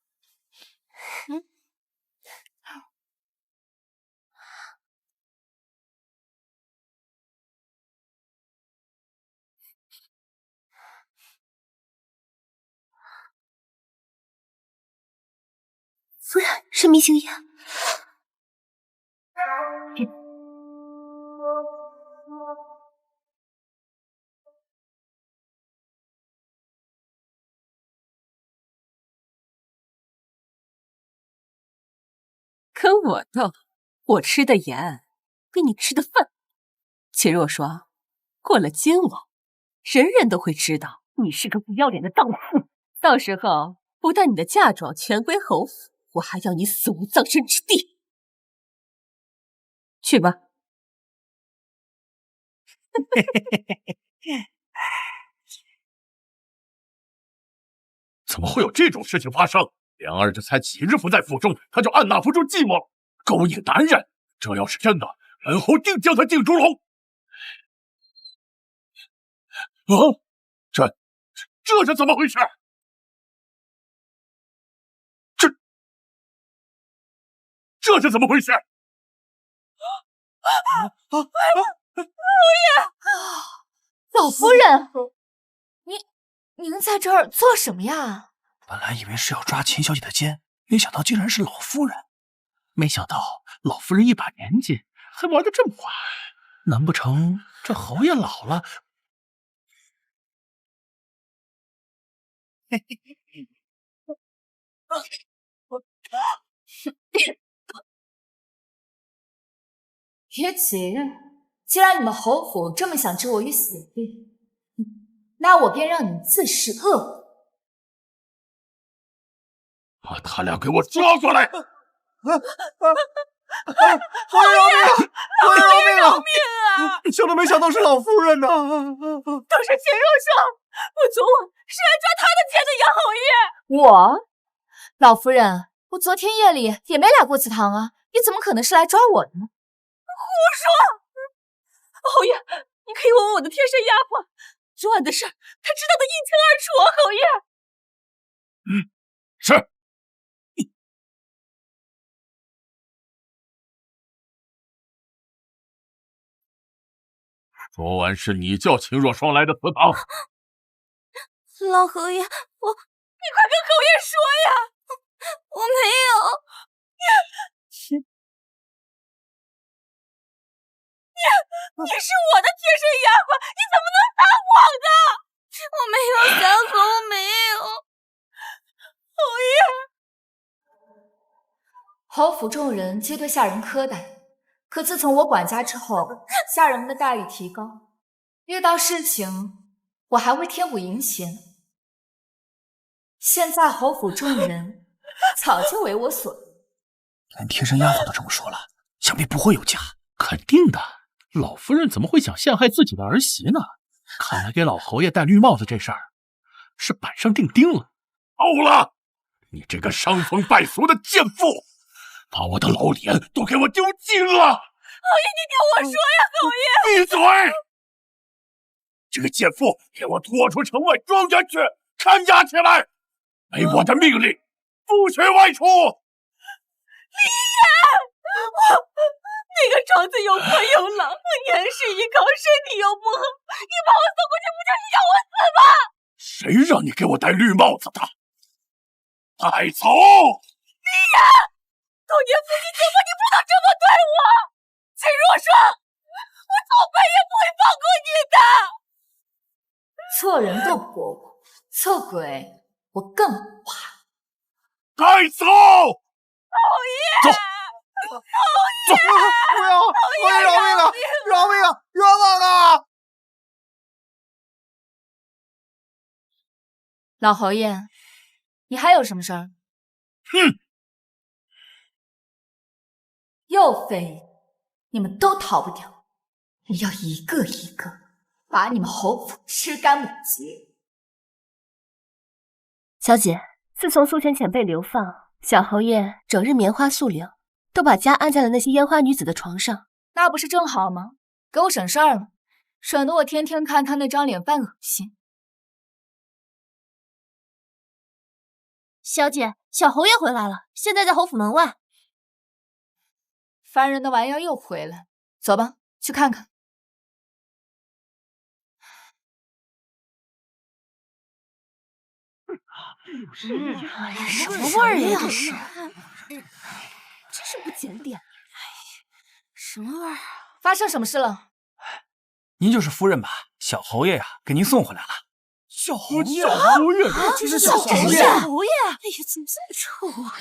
夫人，是迷行宴。跟我斗，我吃的盐比你吃的饭。秦若霜，过了今晚，人人都会知道你是个不要脸的荡妇。到时候，不但你的嫁妆全归侯府，我还要你死无葬身之地。去吧。怎么会有这种事情发生？莲儿这才几日不在府中，他就按捺不住寂寞了，勾引男人。这要是真的，恩侯定将他定猪笼。这是怎么回事？这是怎么回事？侯爷，老夫人，您在这儿做什么呀？本来以为是要抓秦小姐的奸，没想到竟然是老夫人。没想到老夫人一把年纪还玩得这么花，难不成这侯爷老了？别急，既然你们侯府这么想置我于死地，那我便让你们自食恶果。把他俩给我抓过来！侯爷饶命啊！侯爷饶命啊！想都没想到是老夫人呐！都是秦若霜，我昨晚是来抓他的奸的，杨侯爷。我，老夫人，我昨天夜里也没来过祠堂啊，你怎么可能是来抓我的呢？胡说！侯爷，你可以问问我的贴身丫鬟，昨晚的事，她知道的一清二楚啊，侯爷。是。昨晚是你叫秦若霜来的祠堂。老侯爷，你快跟侯爷说呀！我没有。你是我的贴身丫鬟，你怎么能撒谎的？我没有撒谎，我没有。侯爷，侯府众人皆对下人苛待，可自从我管家之后，下人们的待遇提高，遇到事情我还会天虎迎邪。现在侯府众人早就为我所用，连贴身丫鬟都这么说了，想必不会有假。肯定的，老夫人怎么会想陷害自己的儿媳呢？看来给老侯爷戴绿帽子这事儿是板上钉钉了。够了！你这个伤风败俗的贱妇，把我的老脸都给我丢尽了！侯爷，你听我说呀，侯爷！闭嘴！这个贱妇给我拖出城外庄园去，看押起来！没我的命令，不许外出！李爷，那个庄子又破又冷，年事已高，身体又不好，你把我送过去，不就是要我死吗？谁让你给我戴绿帽子的？带走！李爷，多年夫妻怎么你不能这么对我？秦若霜，我做鬼也不会放过你的。错人斗不过我，错鬼我更不怕。带走！老爷，走！老爷，不要！我饶命啊！饶命啊！冤枉啊！老侯爷，你还有什么事儿？哼！又非你们都逃不掉，我要一个一个把你们侯府吃干抹净。小姐，自从苏浅浅被流放，小侯爷整日棉花素柳，都把家安在了那些烟花女子的床上。那不是正好吗？给我省事儿了，省得我天天看他那张脸犯恶心。小姐，小侯爷回来了，现在在侯府门外。烦人的玩意儿又回来，走吧，去看看。什么味儿呀？这是，真是不检点。什么味儿啊？发生什么事了？您就是夫人吧？小侯爷呀，给您送回来了。小侯爷，这是小侯爷！侯爷！哎呀，怎么这么臭啊！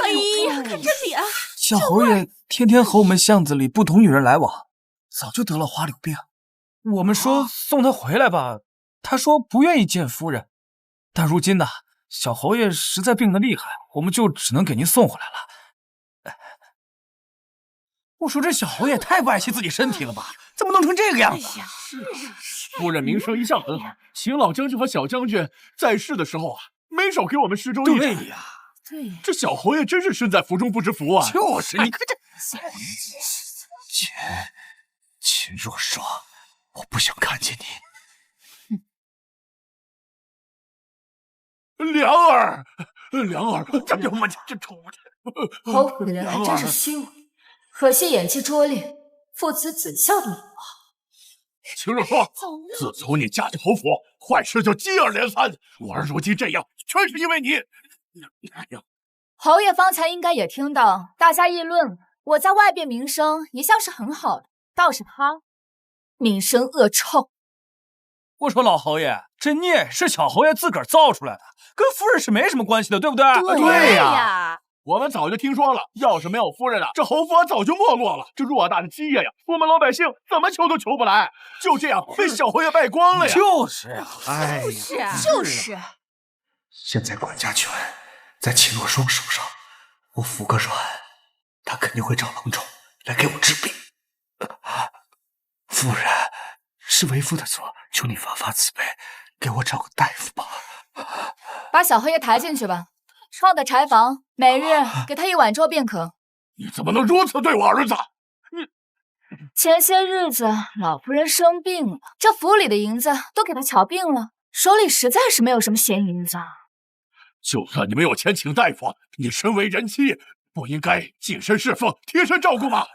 哎呀，看这脸！小侯爷天天和我们巷子里不同女人来往，早就得了花柳病。我们说送他回来吧，他说不愿意见夫人。但如今呢，小侯爷实在病得厉害，我们就只能给您送回来了。我说这小侯爷太不爱惜自己身体了吧？怎么弄成这个样子？夫人名声一向很好，秦老将军和小将军在世的时候啊，没少给我们施粥一对呀，对，这小侯爷真是身在福中不知福啊！就是你看这秦若霜，我不想看见你。凉儿，这要么这臭侯府的人还真是虚伪，可惜演技拙劣，父慈子孝的美貌。秦若霜，自从你嫁进侯府，坏事就接二连三。我儿如今这样，全是因为你。哎呀，侯爷方才应该也听到大家议论了，我在外边名声一向是很好的，倒是他名声恶臭。我说老侯爷，这孽是小侯爷自个儿造出来的，跟夫人是没什么关系的，对不对？对呀，我们早就听说了，要是没有夫人了，这侯府早就没落了。这偌大的基业呀，我们老百姓怎么求都求不来，就这样被小侯爷败光了呀！就是啊，哎呀，就是。现在管家权在秦若霜手上，我服个软，他肯定会找郎中来给我治病。夫人，是为夫的错，求你发发慈悲，给我找个大夫吧。把小侯爷抬进去吧，放在柴房，每日给他一碗粥便可。你怎么能如此对我儿子？前些日子老夫人生病了，这府里的银子都给她瞧病了，手里实在是没有什么闲银子。就算你没有钱请大夫，你身为人妻，不应该净身侍奉、贴身照顾吗？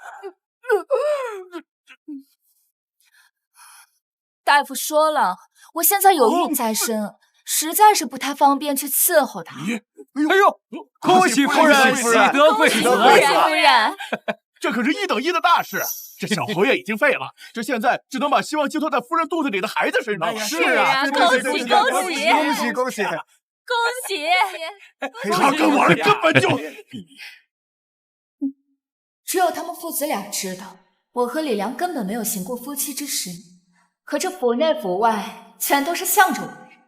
大夫说了，我现在有孕在身，实在是不太方便去伺候他。哎呦，恭喜夫人，喜得贵子！夫人，这可是1等1的大事。这小侯爷已经废了，这现在只能把希望寄托在夫人肚子里的孩子身上了。是啊，恭喜！他跟我儿根本就……只有他们父子俩知道，我和李良根本没有行过夫妻之实。可这府内府外全都是向着我的人，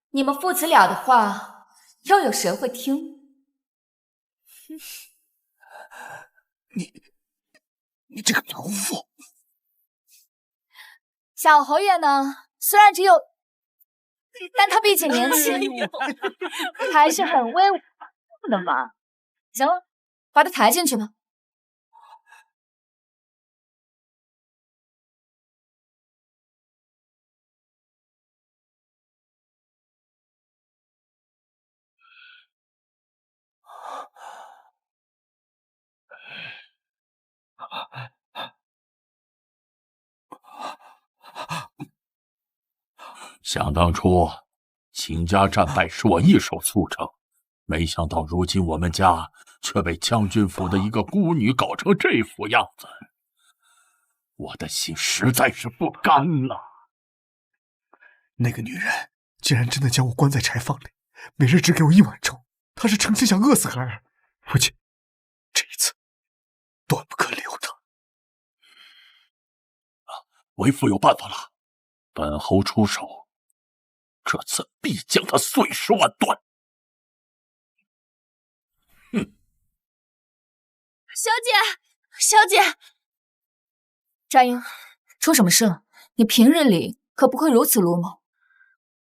你们父子俩的话，又有谁会听？你这个奴妇！小侯爷呢？虽然只有，但他毕竟年轻，还是很威武的嘛。行了，把他抬进去吧。想当初，秦家战败是我一手促成，没想到如今我们家却被将军府的一个孤女搞成这副样子，我的心实在是不甘呐。那个女人竟然真的将我关在柴房里，每日只给我1碗粥，她是诚心想饿死孩儿。父亲，这一次断不可留的。为父有办法了，本侯出手，这次必将他碎尸万段。小姐，小姐，战英，出什么事了？你平日里可不会如此鲁莽。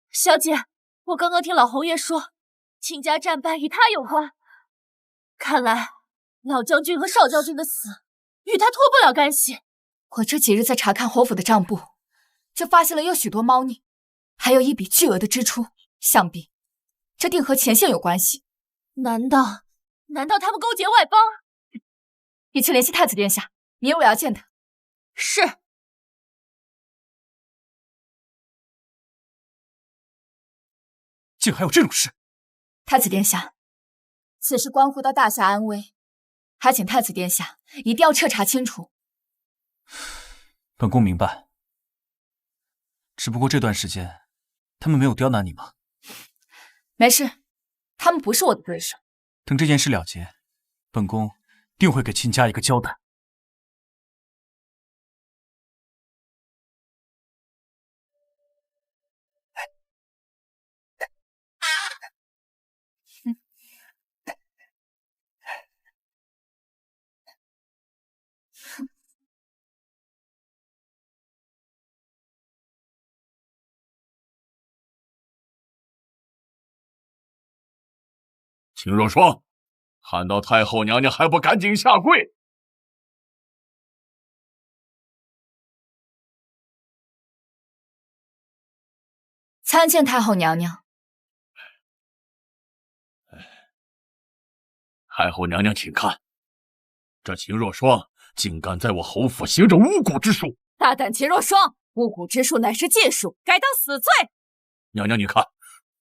小姐，我刚刚听老侯爷说，秦家战败与他有关。看来老将军和少将军的死与他脱不了干系。我这几日在查看侯府的账簿，就发现了有许多猫腻，还有一笔巨额的支出，想必这定和前线有关系。难道他们勾结外邦？你去联系太子殿下，明日我要见他。是。竟还有这种事！太子殿下，此事关乎到大夏安危，还请太子殿下一定要彻查清楚。本宫明白，只不过这段时间他们没有刁难你吗？没事，他们不是我的对手。等这件事了结，本宫定会给秦家一个交代。秦若霜，看到太后娘娘还不赶紧下跪！参见太后娘娘。太后娘娘，请看，这秦若霜竟敢在我侯府行着巫蛊之术！大胆秦若霜，巫蛊之术乃是禁术，该当死罪。娘娘，你看，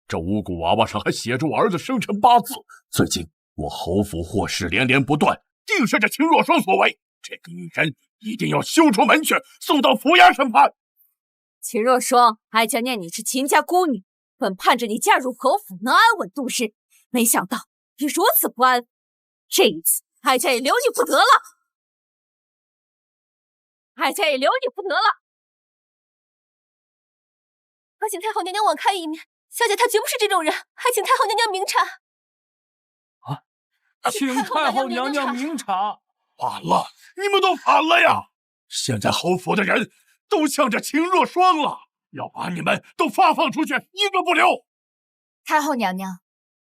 这巫蛊娃娃上还写着我儿子生辰八字。最近我侯府祸事连连不断，定是这秦若霜所为。这个女人一定要休出门去，送到府衙审判。秦若霜，哀家念你是秦家孤女，本盼着你嫁入侯府能安稳度日，没想到你如此不安。这一次，哀家也留你不得了。哀家也留你不得了。还请太后娘娘网开一面，小姐她绝不是这种人，还请太后娘娘明察。请太后娘娘明察。反了，你们都反了呀！现在侯府的人都向着秦若霜了，要把你们都发放出去，一个不留。太后娘娘，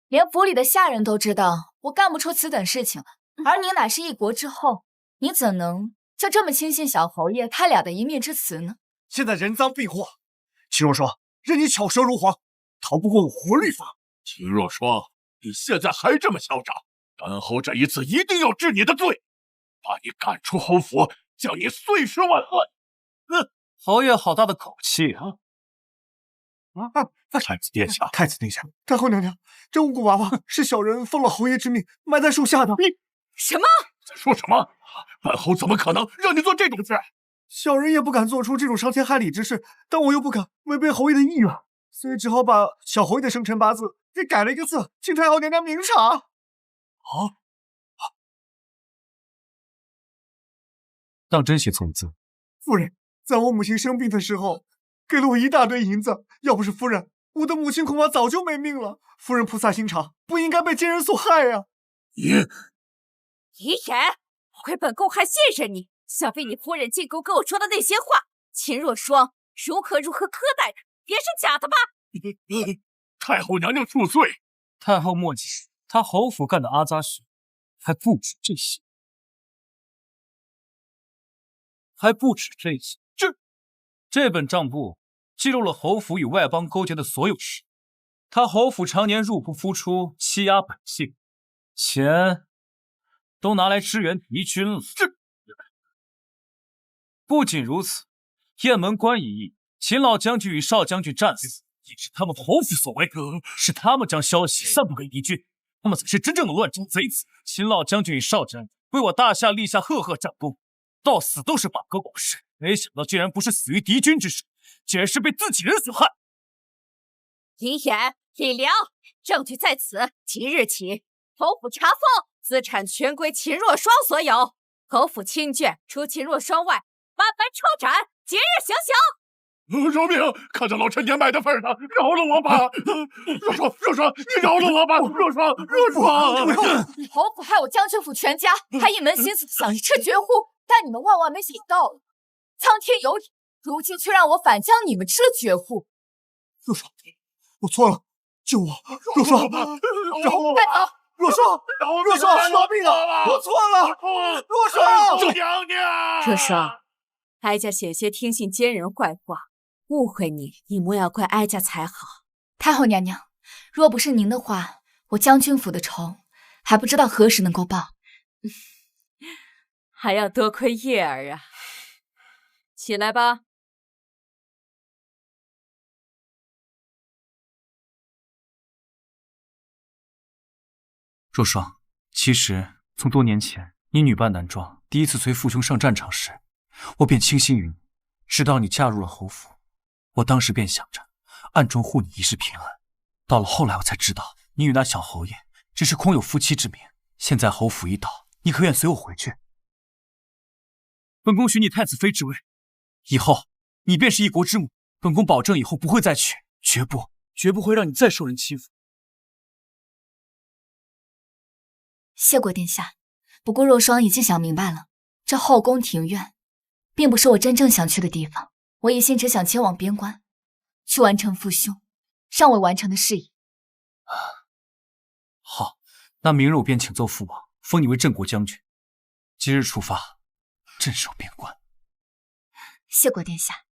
连府里的下人都知道我干不出此等事情，而您乃是一国之后，你怎能就这么轻信小侯爷他俩的一面之词呢？现在人赃并获，秦若霜任你巧舌如簧，逃不过我活律法。秦若霜，你现在还这么嚣张，本侯这一次一定要治你的罪，把你赶出侯府，叫你碎尸万段。侯爷好大的口气啊！太子殿下，太子殿下，太后娘娘，这巫蛊娃娃是小人奉了侯爷之命埋在树下的。什么？在说什么？本侯怎么可能让你做这种事？小人也不敢做出这种伤天害理之事，但我又不敢违背侯爷的意愿，所以只好把小侯爷的生辰八字给改了一个字，请太后娘娘明察。当真写错了字？夫人，在我母亲生病的时候，给了我一大堆银子，要不是夫人，我的母亲恐怕早就没命了。夫人菩萨心肠，不应该被奸人所害呀。你遗言，不亏本宫还信任你，想必你夫人进宫跟我说的那些话，秦若霜如何苛待她，也是假的吧？太后娘娘恕罪。太后莫急，他侯府干的阿杂事还不止这些。这本账簿记录了侯府与外邦勾结的所有事。他侯府常年入不敷出，欺压百姓，钱都拿来支援敌军了。不仅如此，雁门关一役，秦老将军与少将军战死，也是他们侯府所为，是他们将消息散布给敌军，他们才是真正的乱臣贼子。秦老将军与少将军为我大夏立下赫赫战功，到死都是把歌往事，没想到竟然不是死于敌军之手，竟然是被自己人所害。李衍、李良，证据在此。即日起，侯府查封，资产全归秦若霜所有。侯府亲眷除秦若霜外，万般抄斩，即日行刑。饶命！看在老臣年迈的份上，饶了我吧！若霜，若霜，你饶了我吧！若霜，若霜！侯府害我将军府全家，还一门心思想一吃绝户，但你们万万没想到了，苍天有眼，如今却让我反将你们吃了绝户。若霜，我错了，救我！若霜，饶我！快走！若霜，若霜，饶命啊！我错了，若霜，娘娘，若霜，哀家险些听信奸人坏话，误会你，你莫要怪哀家才好。太后娘娘，若不是您的话，我将军府的仇还不知道何时能够报。还要多亏叶儿啊！起来吧。若霜，其实从多年前你女扮男装，第一次随父兄上战场时，我便倾心于你。直到你嫁入了侯府，我当时便想着暗中护你一世平安。到了后来，我才知道你与那小侯爷只是空有夫妻之名。现在侯府已倒，你可愿随我回去？本宫许你太子妃之位，以后你便是一国之母。本宫保证以后不会再娶，绝不会让你再受人欺负。谢过殿下，不过若霜已经想明白了，这后宫庭院并不是我真正想去的地方。我一心只想前往边关，去完成父兄尚未完成的事宜。好，那明日我便请奏父王，封你为镇国将军。即日出发，镇守边关。谢过殿下。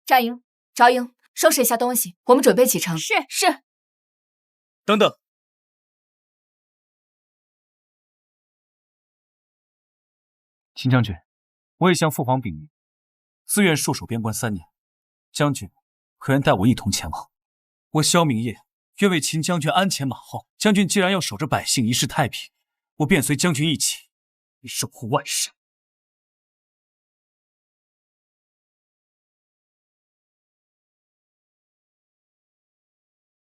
战英、昭英，收拾一下东西，我们准备启程。是。等等，秦将军，我也向父皇禀明，自愿戍守边关3年。将军可愿带我一同前往？我萧明业愿为秦将军鞍前马后。将军既然要守着百姓一世太平，我便随将军一起守护万世。